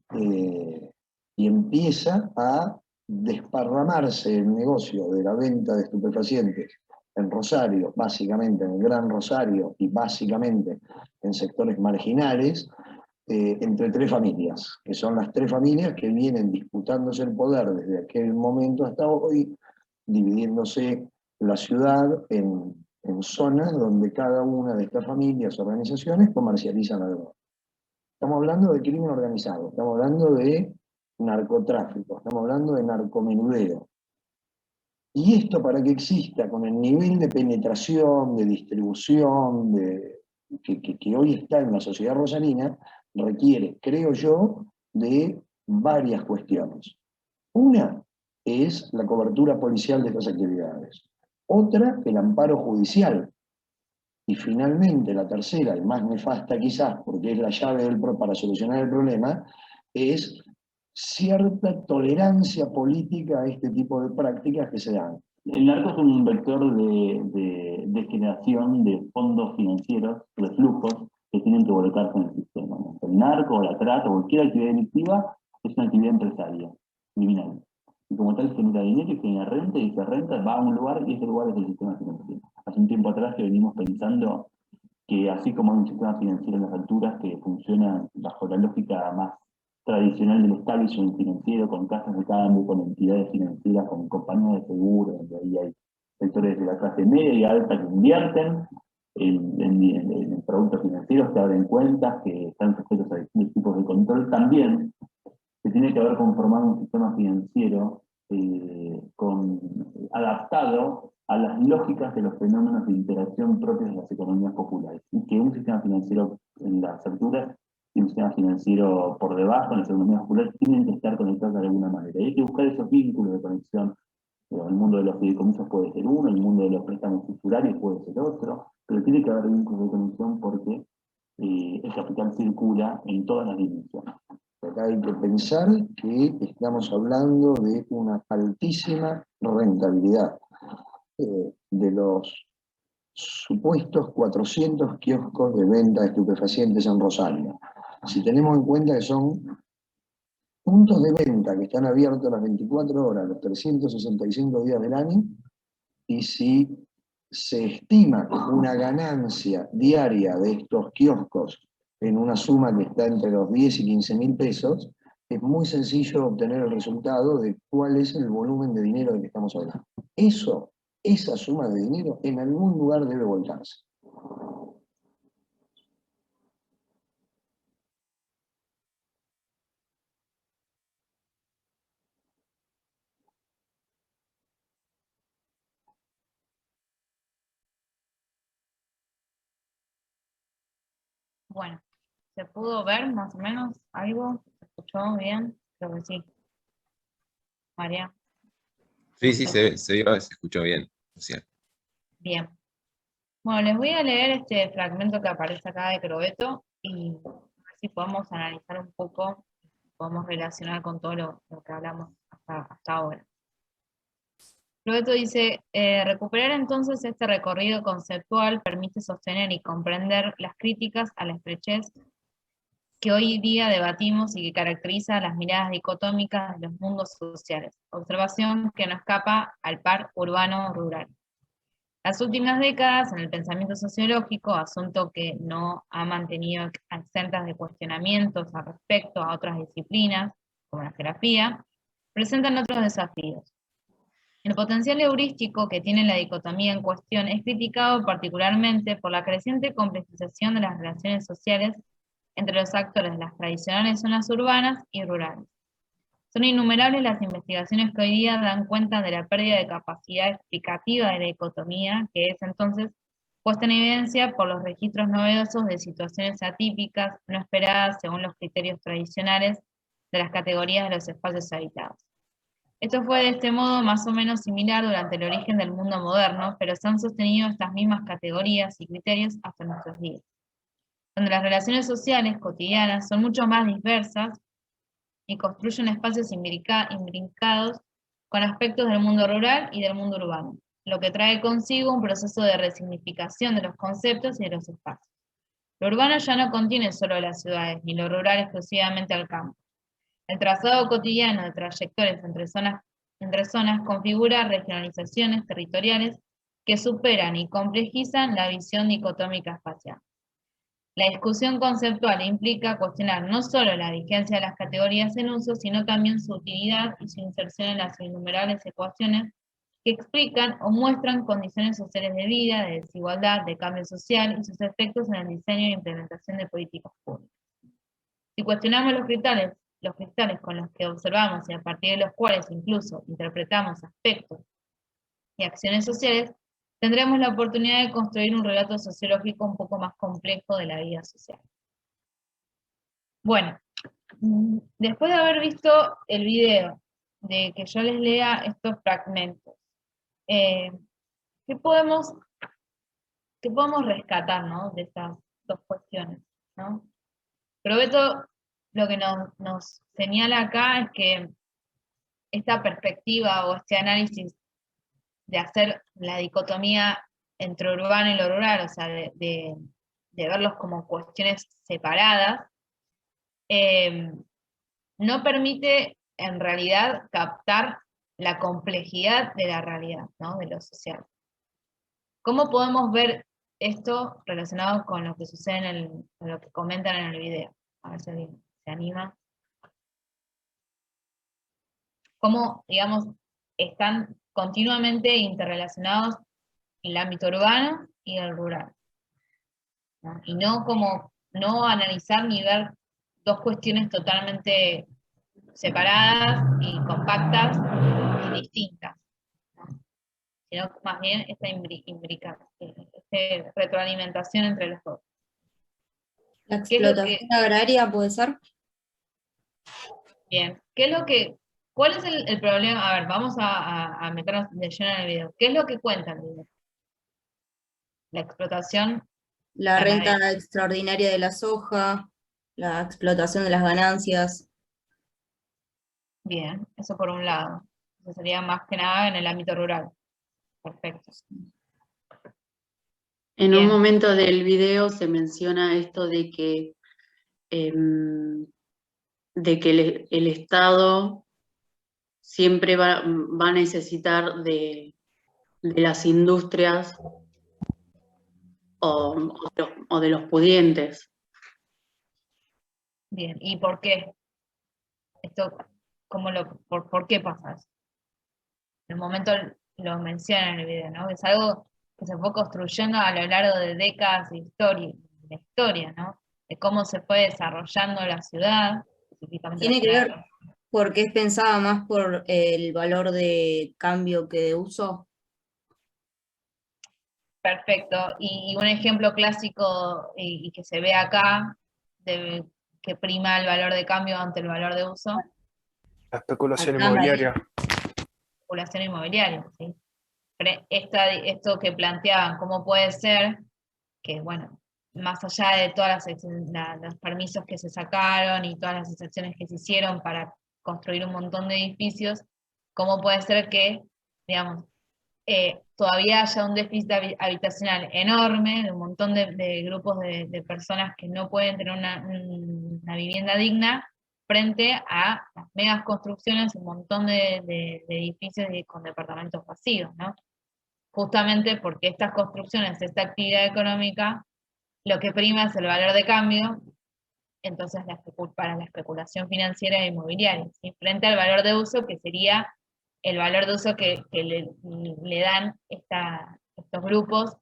y empieza a desparramarse el negocio de la venta de estupefacientes en Rosario, básicamente en el Gran Rosario y básicamente en sectores marginales, entre 3 familias, que son las 3 familias que vienen disputándose el poder desde aquel momento hasta hoy, dividiéndose la ciudad en zonas donde cada una de estas familias, organizaciones, comercializan la droga. Estamos hablando de crimen organizado, estamos hablando de narcotráfico, estamos hablando de narcomenudeo. Y esto, para que exista con el nivel de penetración, de distribución que hoy está en la sociedad rosarina, requiere, creo yo, de varias cuestiones. Una es la cobertura policial de estas actividades. Otra, el amparo judicial. Y finalmente, la tercera, y más nefasta quizás, porque es la llave para solucionar el problema, es cierta tolerancia política a este tipo de prácticas que se dan. El narco es un vector de generación de fondos financieros, de flujos que tienen que volcarse en el sistema, ¿no? El narco, o la trata, o cualquier actividad delictiva es una actividad empresaria, criminal. y como tal genera dinero y genera renta, y esa renta va a un lugar y ese lugar es el sistema financiero. Hace un tiempo atrás que venimos pensando que así como hay un sistema financiero en las alturas que funciona bajo la lógica más tradicional del establishment financiero, con casas de cambio, con entidades financieras, con compañías de seguro, donde ahí hay sectores de la clase media y alta que invierten en productos financieros, que abren cuentas, que están sujetos a distintos tipos de control, también se tiene que haber conformado un sistema financiero adaptado a las lógicas de los fenómenos de interacción propios de las economías populares, y que un sistema financiero en las alturas y un sistema financiero por debajo en las economías populares tienen que estar conectados de alguna manera. Y hay que buscar esos vínculos de conexión. El mundo de los fideicomisos puede ser uno, el mundo de los préstamos estructurales puede ser otro, pero tiene que haber vínculos de conexión porque el capital circula en todas las dimensiones. Acá hay que pensar que estamos hablando de una altísima rentabilidad. De los supuestos 400 kioscos de venta de estupefacientes en Rosario. Si tenemos en cuenta que son puntos de venta que están abiertos las 24 horas, los 365 días del año, y si se estima una ganancia diaria de estos kioscos en una suma que está entre los 10 y 15 mil pesos, es muy sencillo obtener el resultado de cuál es el volumen de dinero de que estamos hablando. Esa suma de dinero en algún lugar debe volcarse. Bueno, ¿se pudo ver más o menos algo? ¿Se escuchó bien? Creo que sí. María. Sí, sí, se escuchó bien. O sea, Bien. Bueno, les voy a leer este fragmento que aparece acá de Crobeto y a ver si podemos analizar un poco, podemos relacionar con todo lo que hablamos hasta ahora. Crobeto dice, recuperar entonces este recorrido conceptual permite sostener y comprender las críticas a la estrechez que hoy día debatimos y que caracteriza las miradas dicotómicas de los mundos sociales, observación que no escapa al par urbano-rural. Las últimas décadas, en el pensamiento sociológico, asunto que no ha mantenido exentas de cuestionamientos al respecto a otras disciplinas, como la geografía, presentan otros desafíos. El potencial heurístico que tiene la dicotomía en cuestión es criticado particularmente por la creciente complejización de las relaciones sociales entre los actores de las tradicionales zonas urbanas y rurales. Son innumerables las investigaciones que hoy día dan cuenta de la pérdida de capacidad explicativa de la dicotomía, que es entonces puesta en evidencia por los registros novedosos de situaciones atípicas, no esperadas según los criterios tradicionales de las categorías de los espacios habitados. Esto fue de este modo más o menos similar durante el origen del mundo moderno, pero se han sostenido estas mismas categorías y criterios hasta nuestros días, donde las relaciones sociales cotidianas son mucho más diversas y construyen espacios imbricados con aspectos del mundo rural y del mundo urbano, lo que trae consigo un proceso de resignificación de los conceptos y de los espacios. Lo urbano ya no contiene solo las ciudades, ni lo rural exclusivamente al campo. El trazado cotidiano de trayectorias entre zonas configura regionalizaciones territoriales que superan y complejizan la visión dicotómica espacial. La discusión conceptual implica cuestionar no solo la vigencia de las categorías en uso, sino también su utilidad y su inserción en las innumerables ecuaciones que explican o muestran condiciones sociales de vida, de desigualdad, de cambio social y sus efectos en el diseño e implementación de políticas públicas. Si cuestionamos los cristales con los que observamos y a partir de los cuales incluso interpretamos aspectos y acciones sociales, tendremos la oportunidad de construir un relato sociológico un poco más complejo de la vida social. Bueno, después de haber visto el video, de que yo les lea estos fragmentos, ¿qué podemos rescatar, ¿no?, de estas dos cuestiones, ¿no? Crobeto lo que nos señala acá es que esta perspectiva o este análisis de hacer la dicotomía entre urbano y lo rural, o sea, de verlos como cuestiones separadas, no permite en realidad captar la complejidad de la realidad, ¿no? De lo social. ¿Cómo podemos ver esto relacionado con lo que sucede con lo que comentan en el video? A ver si alguien se anima. ¿Cómo, digamos, están continuamente interrelacionados el ámbito urbano y el rural? ¿No? Y no analizar ni ver dos cuestiones totalmente separadas y compactas y distintas, ¿no? Sino más bien esta retroalimentación entre los dos. La ¿Qué es lo que- explotación agraria puede ser. Bien, ¿cuál es el problema? A ver, vamos a meternos de lleno en el video. ¿Qué es lo que cuenta el video? La explotación La ganadera. renta extraordinaria de la soja, la explotación de las ganancias. Bien, eso por un lado. Eso sería más que nada en el ámbito rural. Perfecto. En Bien. un momento del video se menciona esto de que el Estado siempre va a necesitar de las industrias o de los pudientes. Bien, ¿y por qué? Esto, ¿por qué pasa eso? En un momento lo menciona en el video, ¿no? Es algo que se fue construyendo a lo largo de décadas de historia, ¿no? De cómo se fue desarrollando la ciudad, específicamente la Tiene que ciudad. ver porque es pensada más por el valor de cambio que de uso. Perfecto. Y un ejemplo clásico y que se ve acá, que prima el valor de cambio ante el valor de uso, La especulación Acá, inmobiliaria. especulación inmobiliaria, ¿sí? Esto que planteaban, ¿cómo puede ser que, bueno, más allá de todas los permisos que se sacaron y todas las excepciones que se hicieron para construir un montón de edificios, cómo puede ser que, digamos, todavía haya un déficit habitacional enorme, de un montón de grupos de personas que no pueden tener una vivienda digna, frente a las megas construcciones, un montón de edificios con departamentos vacíos, ¿no? Justamente porque estas construcciones, esta actividad económica, lo que prima es el valor de cambio, entonces para la especulación financiera e inmobiliaria, ¿sí? Frente al valor de uso, que sería el valor de uso que le dan estos grupos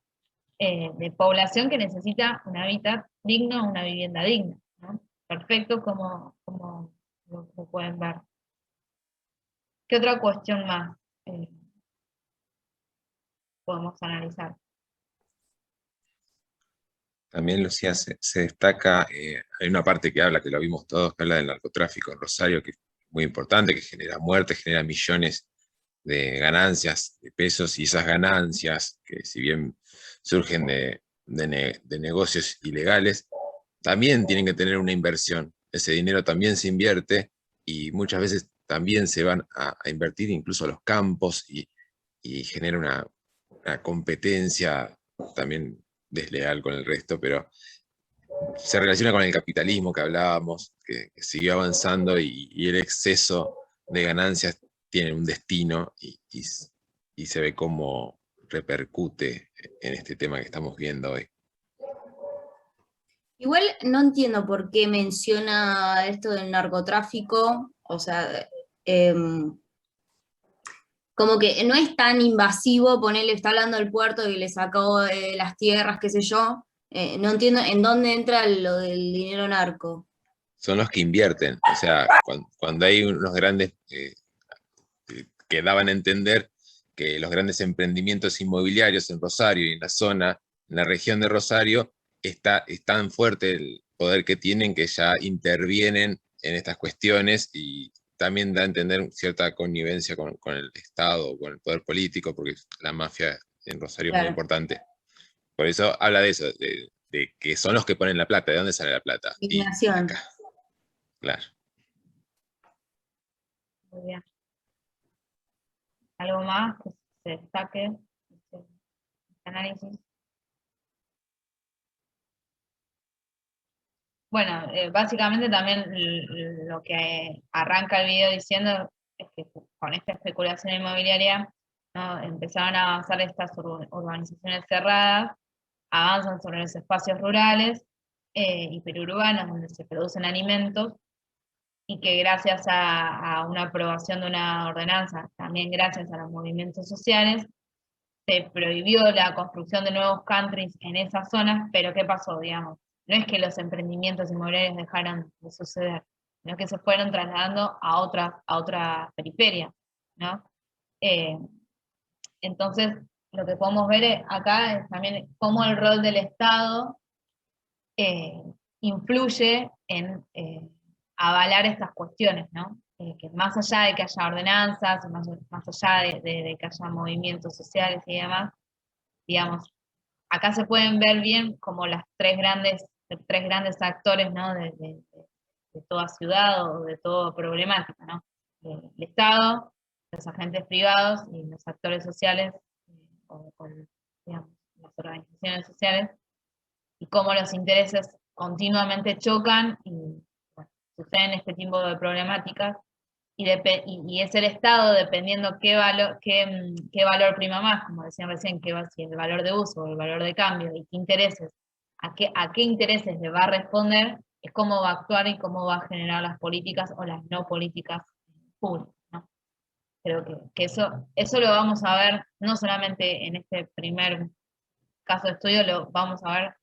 de población que necesita un hábitat digno, una vivienda digna, ¿no? Perfecto, como lo pueden ver. ¿Qué otra cuestión más podemos analizar? También, Lucía, se destaca, hay una parte que habla, que lo vimos todos, que habla del narcotráfico en Rosario, que es muy importante, que genera muerte, genera millones de ganancias, de pesos, y esas ganancias, que si bien surgen de negocios ilegales, también tienen que tener una inversión. Ese dinero también se invierte y muchas veces también se van a invertir incluso a los campos y genera una competencia también desleal con el resto, pero se relaciona con el capitalismo que hablábamos, que siguió avanzando y el exceso de ganancias tiene un destino y se ve cómo repercute en este tema que estamos viendo hoy. Igual no entiendo por qué menciona esto del narcotráfico, o sea, como que no es tan invasivo, ponerle, está hablando del puerto y le sacó las tierras, qué sé yo, no entiendo en dónde entra lo del dinero narco. Son los que invierten, o sea, cuando hay unos grandes que daban a entender que los grandes emprendimientos inmobiliarios en Rosario y en la zona, en la región de Rosario, es tan fuerte el poder que tienen que ya intervienen en estas cuestiones y también da a entender cierta connivencia con el Estado, con el poder político, porque la mafia en Rosario es muy importante. Por eso habla de eso, de que son los que ponen la plata. ¿De dónde sale la plata? Indignación. Claro. Muy bien. ¿Algo más que se destaque en este análisis? Bueno, básicamente también lo que arranca el video diciendo con esta especulación inmobiliaria, ¿no? Empezaron a avanzar estas urbanizaciones cerradas, avanzan sobre los espacios rurales y periurbanos donde se producen alimentos, y que gracias a una aprobación de una ordenanza, también gracias a los movimientos sociales, se prohibió la construcción de nuevos countries en esas zonas, pero ¿qué pasó, digamos? No es que los emprendimientos inmobiliarios dejaron de suceder, sino que se fueron trasladando a otras periferias, ¿no? Entonces, lo que podemos ver acá es también cómo el rol del Estado influye en avalar estas cuestiones, ¿no? Que más allá de que haya ordenanzas, más allá de que haya movimientos sociales y demás, digamos, acá se pueden ver bien como las tres grandes actores, ¿no? de toda ciudad o de toda problemática, ¿no? El Estado, los agentes privados y los actores sociales, o digamos, las organizaciones sociales, y cómo los intereses continuamente chocan y bueno, suceden este tipo de problemáticas, y es el Estado, dependiendo qué valor prima más, como decían recién, si el valor de uso o el valor de cambio, y qué intereses, a qué intereses le va a responder, es cómo va a actuar y cómo va a generar las políticas o las no políticas públicas, ¿no? Creo que eso lo vamos a ver no solamente en este primer caso de estudio, lo vamos a ver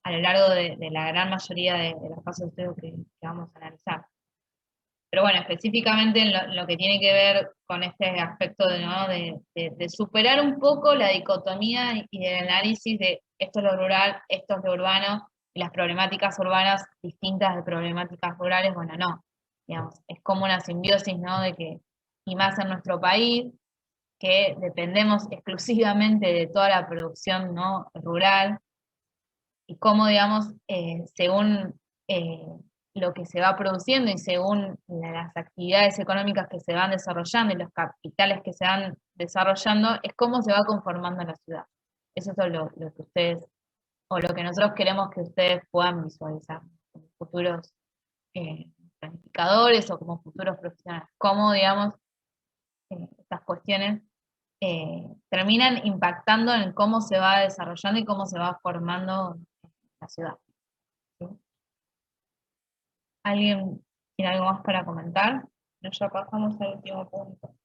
a lo largo de la gran mayoría de los casos de estudio que vamos a analizar. Pero bueno, específicamente en lo que tiene que ver con este aspecto ¿no? de superar un poco la dicotomía y el análisis de esto es lo rural, esto es lo urbano, y las problemáticas urbanas distintas de problemáticas rurales, bueno, no. Digamos, es como una simbiosis, ¿no? Y más en nuestro país, que dependemos exclusivamente de toda la producción, ¿no? rural, y cómo, digamos, según lo que se va produciendo y según las actividades económicas que se van desarrollando y los capitales que se van desarrollando, es cómo se va conformando la ciudad. Eso es lo que ustedes, o lo que nosotros queremos que ustedes puedan visualizar como futuros planificadores o como futuros profesionales. Cómo, digamos, estas cuestiones terminan impactando en cómo se va desarrollando y cómo se va formando la ciudad. ¿Sí? ¿Alguien tiene algo más para comentar? No, ya pasamos al último punto.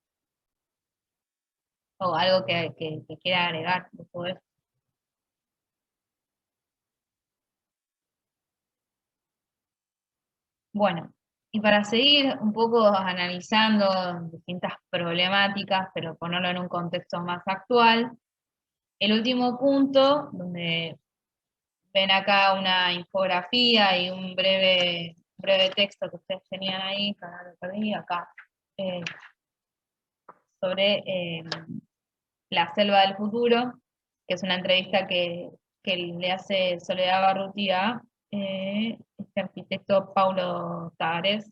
O algo que quiera agregar de todo esto. Bueno, y para seguir un poco analizando distintas problemáticas, pero ponerlo en un contexto más actual, el último punto, donde ven acá una infografía y un breve texto que ustedes tenían ahí, que ahora lo perdí, acá, sobre la selva del futuro, que es una entrevista que le hace Soledad Barruti a este arquitecto Paulo Tavares,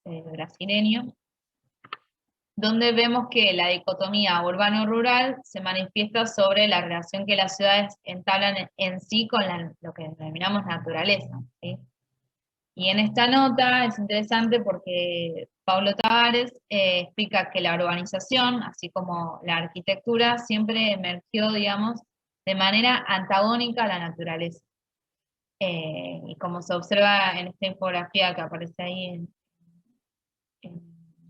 brasileño, donde vemos que la dicotomía urbano-rural se manifiesta sobre la relación que las ciudades entablan en sí con lo que denominamos naturaleza, ¿sí? Y en esta nota es interesante porque Paulo Tavares explica que la urbanización, así como la arquitectura, siempre emergió, digamos, de manera antagónica a la naturaleza. Y como se observa en esta infografía que aparece ahí en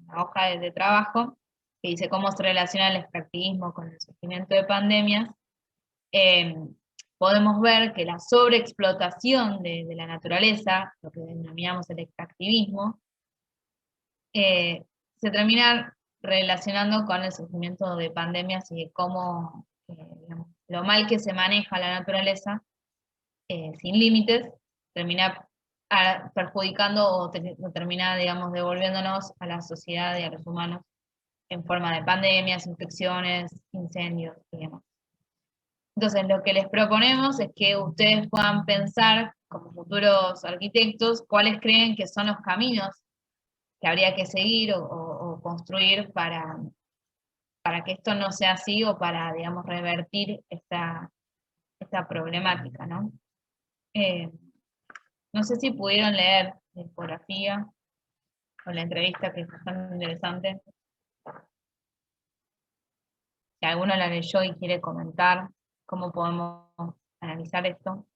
la hoja de trabajo, que dice cómo se relaciona el extractivismo con el surgimiento de pandemias, podemos ver que la sobreexplotación de la naturaleza, lo que denominamos el extractivismo, se termina relacionando con el surgimiento de pandemias y de cómo digamos, lo mal que se maneja la naturaleza sin límites termina perjudicando o termina, digamos, devolviéndonos a la sociedad y a los humanos en forma de pandemias, infecciones, incendios y demás. Entonces, lo que les proponemos es que ustedes puedan pensar, como futuros arquitectos, cuáles creen que son los caminos que habría que seguir o construir para que esto no sea así o para, digamos, revertir esta problemática, ¿no? No sé si pudieron leer la infografía o la entrevista, que es bastante interesante. Si alguno la leyó y quiere comentar cómo podemos analizar esto.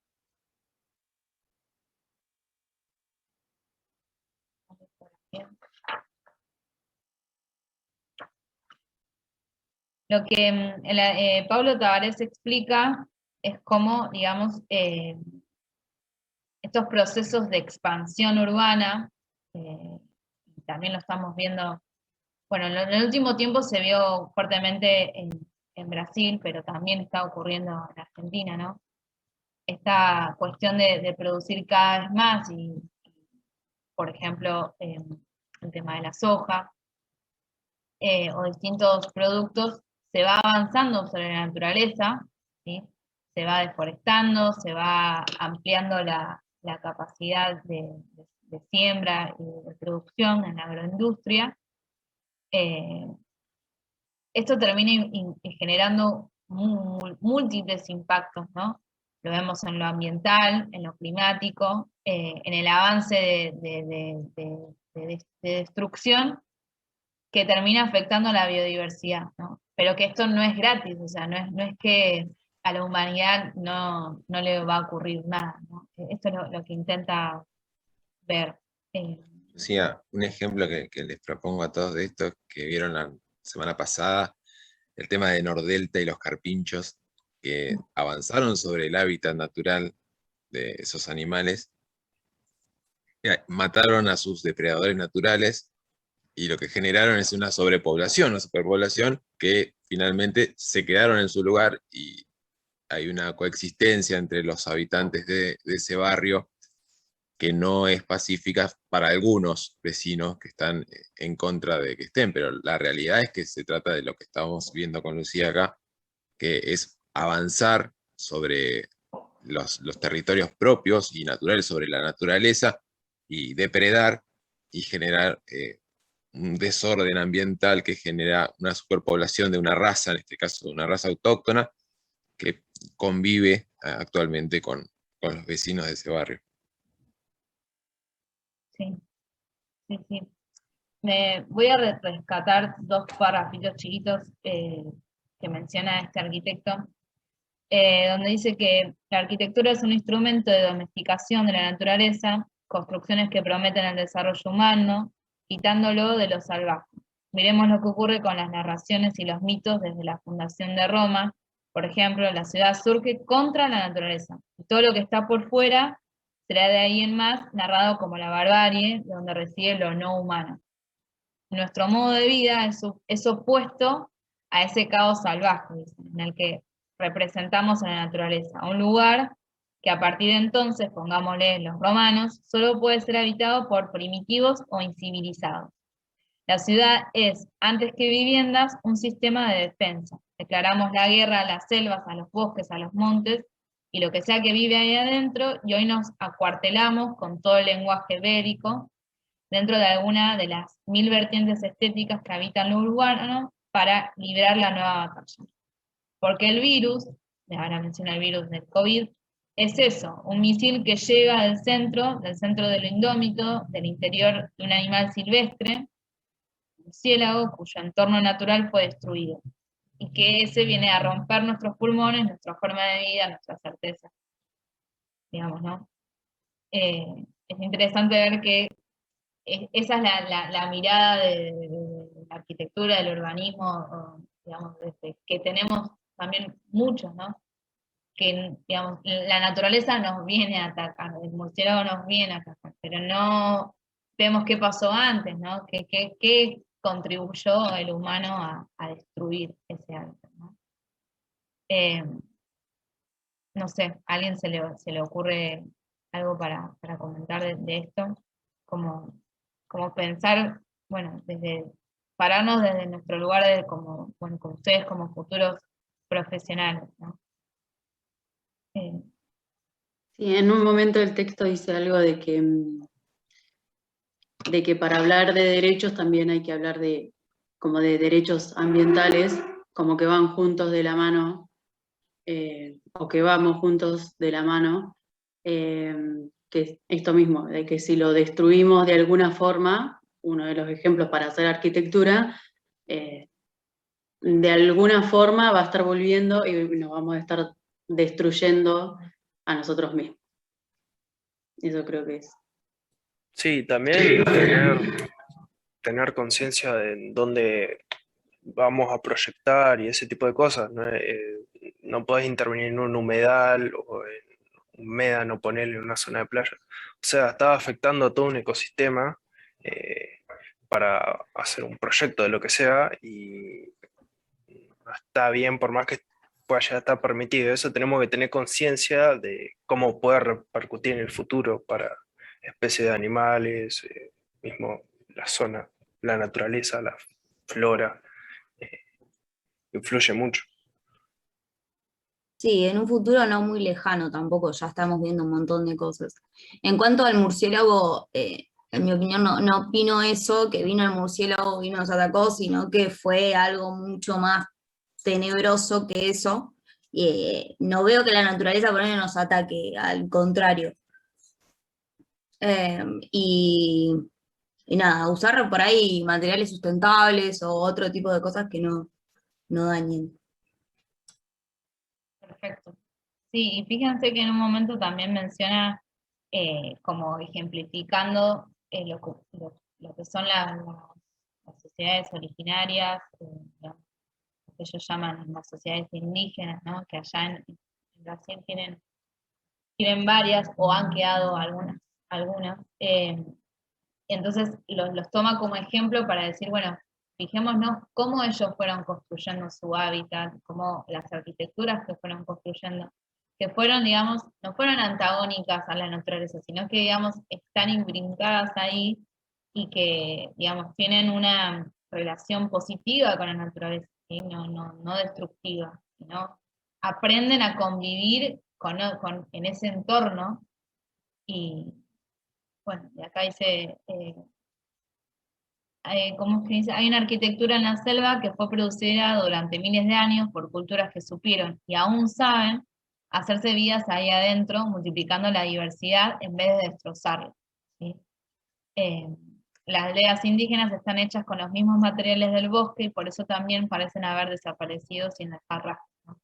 Lo que Pablo Tavares explica es cómo, digamos, estos procesos de expansión urbana, también lo estamos viendo, bueno, en el último tiempo se vio fuertemente en Brasil, pero también está ocurriendo en Argentina, ¿no? Esta cuestión de producir cada vez más y por ejemplo, el tema de la soja, o distintos productos, se va avanzando sobre la naturaleza, ¿sí? Se va deforestando, se va ampliando la capacidad de siembra y de producción en la agroindustria. Esto termina generando múltiples impactos, ¿no? Lo vemos en lo ambiental, en lo climático, en el avance de destrucción que termina afectando a la biodiversidad, ¿no? Pero que esto no es gratis, o sea, no es que a la humanidad no le va a ocurrir nada, ¿no? Esto es lo que intenta ver. Lucía, un ejemplo que les propongo a todos de esto, que vieron la semana pasada, el tema de Nordelta y los carpinchos, que avanzaron sobre el hábitat natural de esos animales, mataron a sus depredadores naturales, y lo que generaron es una sobrepoblación, una superpoblación, que finalmente se quedaron en su lugar, y hay una coexistencia entre los habitantes de ese barrio que no es pacífica para algunos vecinos que están en contra de que estén, pero la realidad es que se trata de lo que estamos viendo con Lucía acá, que es avanzar sobre los territorios propios y naturales, sobre la naturaleza, y depredar y generar un desorden ambiental que genera una superpoblación de una raza, en este caso de una raza autóctona, que convive actualmente con los vecinos de ese barrio. Sí, sí, sí. Me voy a rescatar dos párrafitos chiquitos que menciona este arquitecto, donde dice que la arquitectura es un instrumento de domesticación de la naturaleza, construcciones que prometen el desarrollo humano, quitándolo de lo salvaje. Miremos lo que ocurre con las narraciones y los mitos desde la fundación de Roma. Por ejemplo, la ciudad surge contra la naturaleza, y todo lo que está por fuera será de ahí en más narrado como la barbarie, donde reside lo no humano. Nuestro modo de vida es opuesto a ese caos salvaje, en el que representamos a la naturaleza, a un lugar que a partir de entonces, pongámosle los romanos, solo puede ser habitado por primitivos o incivilizados. La ciudad es, antes que viviendas, un sistema de defensa. Declaramos la guerra a las selvas, a los bosques, a los montes, y lo que sea que vive ahí adentro, y hoy nos acuartelamos con todo el lenguaje bélico, dentro de alguna de las 1000 vertientes estéticas que habitan lo urbano, para librar la nueva batalla. Porque el virus, ahora menciona el virus del COVID, es eso, un misil que llega del centro de lo indómito, del interior de un animal silvestre, un murciélago cuyo entorno natural fue destruido, y que ese viene a romper nuestros pulmones, nuestra forma de vida, nuestra certeza, digamos, ¿no? Es interesante ver que esa es la mirada de la arquitectura, del urbanismo, digamos, que tenemos también muchos, ¿no? Que, digamos, la naturaleza nos viene a atacar, el murciélago nos viene a atacar, pero no vemos qué pasó antes, ¿no? ¿Qué contribuyó el humano a destruir ese hábitat, ¿no? No sé, ¿a alguien se le ocurre algo para comentar de esto? Como pensar, bueno, pararnos desde nuestro lugar como ustedes como futuros profesionales, ¿no? Sí, en un momento el texto dice algo de que para hablar de derechos también hay que hablar como de derechos ambientales, como que van juntos de la mano, o que vamos juntos de la mano, que esto mismo, de que si lo destruimos de alguna forma, uno de los ejemplos para hacer arquitectura, de alguna forma va a estar volviendo y nos vamos a estar destruyendo a nosotros mismos. Eso creo que es. Sí, también tener conciencia de en dónde vamos a proyectar y ese tipo de cosas. No podés intervenir en un humedal o en un médano, ponerle en una zona de playa. O sea, está afectando a todo un ecosistema para hacer un proyecto de lo que sea y no está bien por más que pueda llegar a estar permitido. Eso tenemos que tener conciencia de cómo puede repercutir en el futuro para especies de animales, mismo la zona, la naturaleza, la flora, influye mucho. Sí, en un futuro no muy lejano tampoco, ya estamos viendo un montón de cosas. En cuanto al murciélago, en mi opinión no opino eso, que vino el murciélago, vino nos atacó, sino que fue algo mucho más tenebroso que eso. No veo que la naturaleza por ahí nos ataque, al contrario. Y nada, usar por ahí materiales sustentables o otro tipo de cosas que no dañen. Perfecto. Sí, y fíjense que en un momento también menciona, como ejemplificando lo que son las sociedades originarias, lo que ellos llaman las sociedades indígenas, ¿no? Que allá en Brasil tienen varias o han quedado algunas. Entonces los toma como ejemplo para decir, bueno, fijémonos cómo ellos fueron construyendo su hábitat, cómo las arquitecturas que fueron construyendo, que fueron, digamos, no fueron antagónicas a la naturaleza, sino que, digamos, están imbrincadas ahí y que, digamos, tienen una relación positiva con la naturaleza, ¿sí? No destructiva, sino aprenden a convivir en ese entorno y, bueno, y acá dice... ¿cómo es que dice? Hay una arquitectura en la selva que fue producida durante miles de años por culturas que supieron y aún saben hacerse vidas ahí adentro, multiplicando la diversidad en vez de destrozarla, ¿sí? Las aldeas indígenas están hechas con los mismos materiales del bosque y por eso también parecen haber desaparecido sin dejar rastro, ¿no?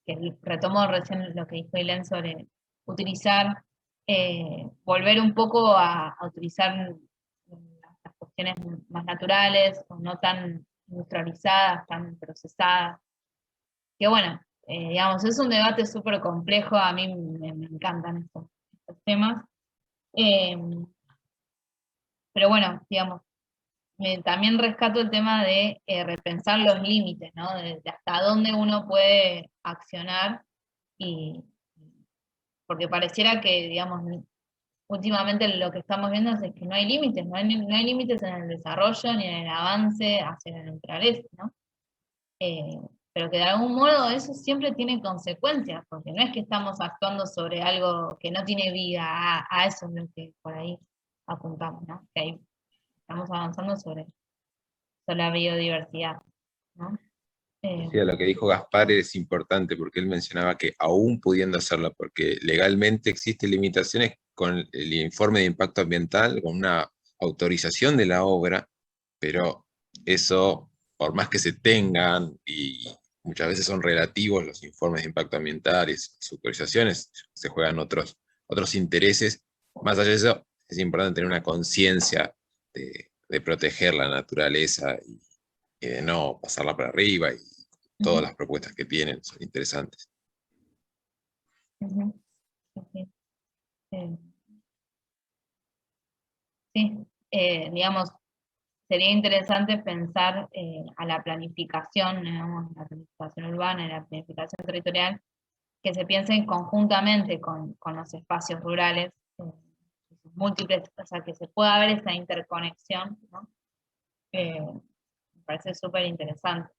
Que retomó recién lo que dijo Ilén sobre utilizar, volver un poco a utilizar las cuestiones más naturales, o no tan industrializadas, tan procesadas. Que bueno, digamos, es un debate súper complejo, a mí me encantan estos temas. Pero bueno, digamos, también rescato el tema de repensar los límites, ¿no? De hasta dónde uno puede accionar, y porque pareciera que, digamos, últimamente lo que estamos viendo es que no hay límites, no hay límites en el desarrollo ni en el avance hacia la naturaleza, ¿no? Pero que de algún modo eso siempre tiene consecuencias, porque no es que estamos actuando sobre algo que no tiene vida, a eso es lo que por ahí apuntamos, ¿no? Que ahí estamos avanzando sobre la biodiversidad, ¿no? Sí, a lo que dijo Gaspar es importante porque él mencionaba que aún pudiendo hacerlo, porque legalmente existen limitaciones con el informe de impacto ambiental, con una autorización de la obra, pero eso, por más que se tengan, y muchas veces son relativos los informes de impacto ambiental y sus autorizaciones, se juegan otros intereses. Más allá de eso, es importante tener una conciencia de proteger la naturaleza y de no pasarla por arriba, y todas las propuestas que tienen son interesantes. Ujú. Sí, sí, digamos, sería interesante pensar a la planificación, digamos, la planificación urbana y la planificación territorial, que se piensen conjuntamente con los espacios rurales, múltiples, o sea, que se pueda ver esa interconexión, ¿no? Me parece súper interesante.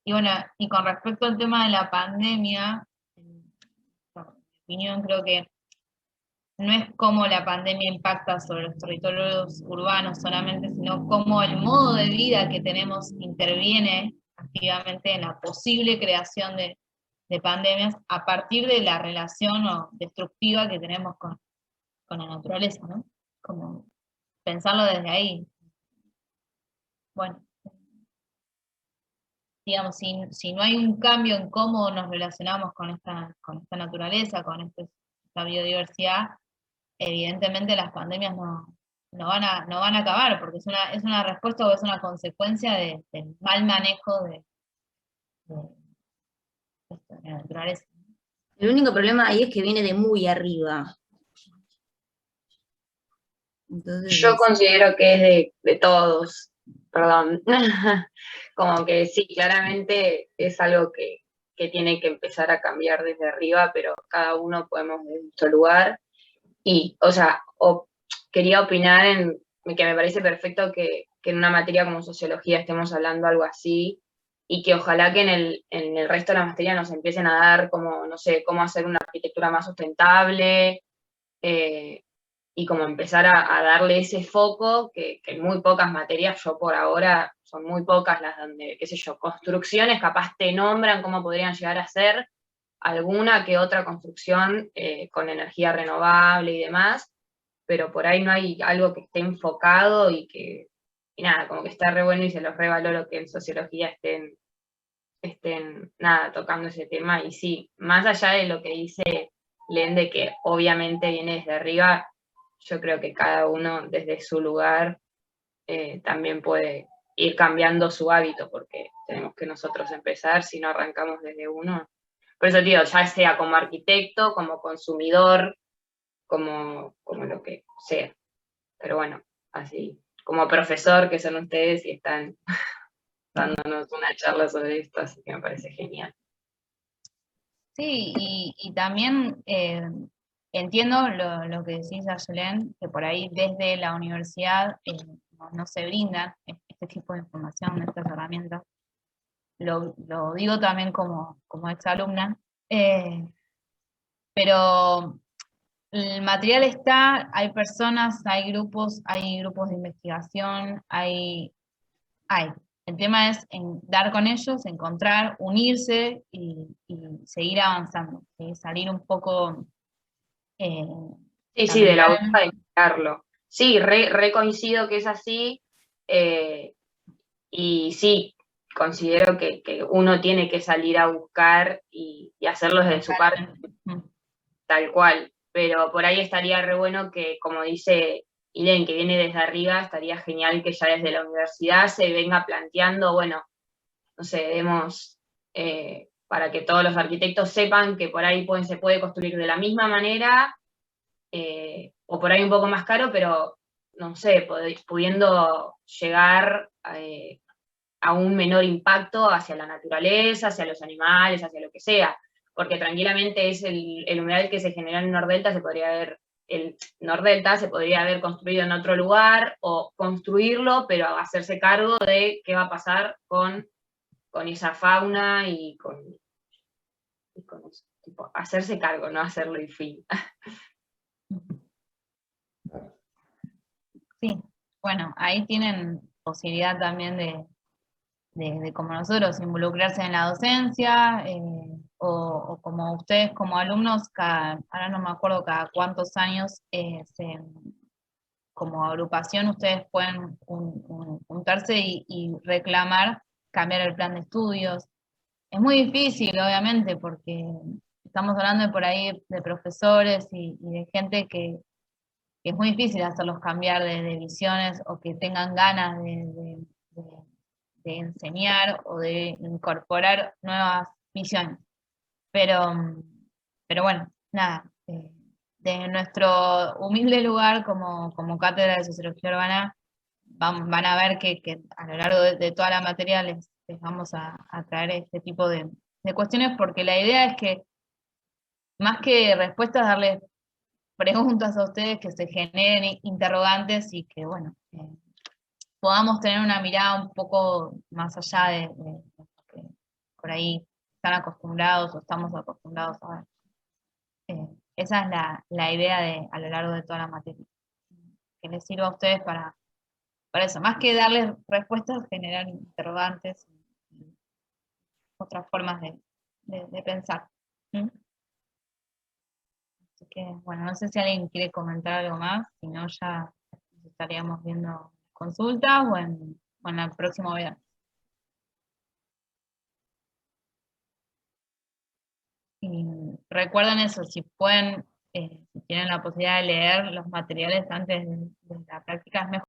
Y bueno, y con respecto al tema de la pandemia, en mi opinión, creo que no es cómo la pandemia impacta sobre los territorios urbanos solamente, sino cómo el modo de vida que tenemos interviene activamente en la posible creación de pandemias a partir de la relación destructiva que tenemos con la naturaleza, ¿no? Como pensarlo desde ahí. bueno, digamos, si no hay un cambio en cómo nos relacionamos con esta naturaleza, con esta biodiversidad, evidentemente las pandemias no van a acabar, porque es una respuesta o es una consecuencia del mal manejo de la naturaleza. El único problema ahí es que viene de muy arriba. Entonces Yo considero que es de todos, perdón. Como que sí, claramente es algo que tiene que empezar a cambiar desde arriba, pero cada uno podemos en nuestro lugar. Y, o sea, quería opinar en que me parece perfecto que en una materia como sociología estemos hablando algo así, y que ojalá que en el resto de la materia nos empiecen a dar como, no sé, cómo hacer una arquitectura más sustentable, y como empezar a darle ese foco que en muy pocas materias, yo por ahora, son muy pocas las donde, qué sé yo, construcciones capaz te nombran cómo podrían llegar a ser, alguna que otra construcción con energía renovable y demás, pero por ahí no hay algo que esté enfocado y nada, como que está re bueno y se los revaloro que en sociología estén nada, tocando ese tema. Y sí, más allá de lo que dice Len, de que obviamente viene desde arriba, yo creo que cada uno desde su lugar también puede ir cambiando su hábito, porque tenemos que nosotros empezar, si no arrancamos desde uno. Por eso digo, ya sea como arquitecto, como consumidor, como lo que sea. Pero bueno, así, como profesor que son ustedes y están dándonos una charla sobre esto, así que me parece genial. Sí, y también entiendo lo que decís, Ayelen, que por ahí desde la universidad no se brindan este tipo de información, estas herramientas. Lo digo también como exalumna, pero el material está, hay personas, hay grupos de investigación, hay. El tema es dar con ellos, encontrar, unirse y seguir avanzando, ¿sí? Salir un poco. Sí, de la también. boca de mirarlo. Sí, re coincido que es así, y sí, considero que uno tiene que salir a buscar y hacerlo desde su parte, tal cual, pero por ahí estaría re bueno que, como dice Ilen, que viene desde arriba, estaría genial que ya desde la universidad se venga planteando, bueno, no sé, demos, para que todos los arquitectos sepan que por ahí se puede construir de la misma manera, o por ahí un poco más caro, pero no sé, pudiendo llegar a un menor impacto hacia la naturaleza, hacia los animales, hacia lo que sea, porque tranquilamente es el humedal que se genera en Nordelta, el Nordelta se podría haber construido en otro lugar, o construirlo, pero hacerse cargo de qué va a pasar con esa fauna y con eso. Tipo, hacerse cargo, no hacerlo y fin. Sí, bueno, ahí tienen posibilidad también de como nosotros, involucrarse en la docencia, o como ustedes como alumnos, ahora no me acuerdo cada cuántos años, como agrupación ustedes pueden juntarse y reclamar cambiar el plan de estudios. Es muy difícil, obviamente, porque estamos hablando de por ahí de profesores y de gente que es muy difícil hacerlos cambiar de visiones o que tengan ganas de enseñar o de incorporar nuevas visiones. Pero bueno, nada, de nuestro humilde lugar como cátedra de Sociología Urbana, van a ver que a lo largo de toda la materia les vamos a traer este tipo de cuestiones, porque la idea es que, más que respuestas, darles preguntas a ustedes que se generen interrogantes y que, bueno, podamos tener una mirada un poco más allá de lo que por ahí están acostumbrados o estamos acostumbrados a ver. Esa es la idea a lo largo de toda la materia. Que les sirva a ustedes para eso. Más que darles respuestas, generar interrogantes y otras formas de pensar. ¿Mm? Así que, bueno, no sé si alguien quiere comentar algo más, si no ya nos estaríamos viendo consultas o en o en el próximo video. Y recuerden eso, si pueden, si tienen la posibilidad de leer los materiales antes de la práctica, es mejor.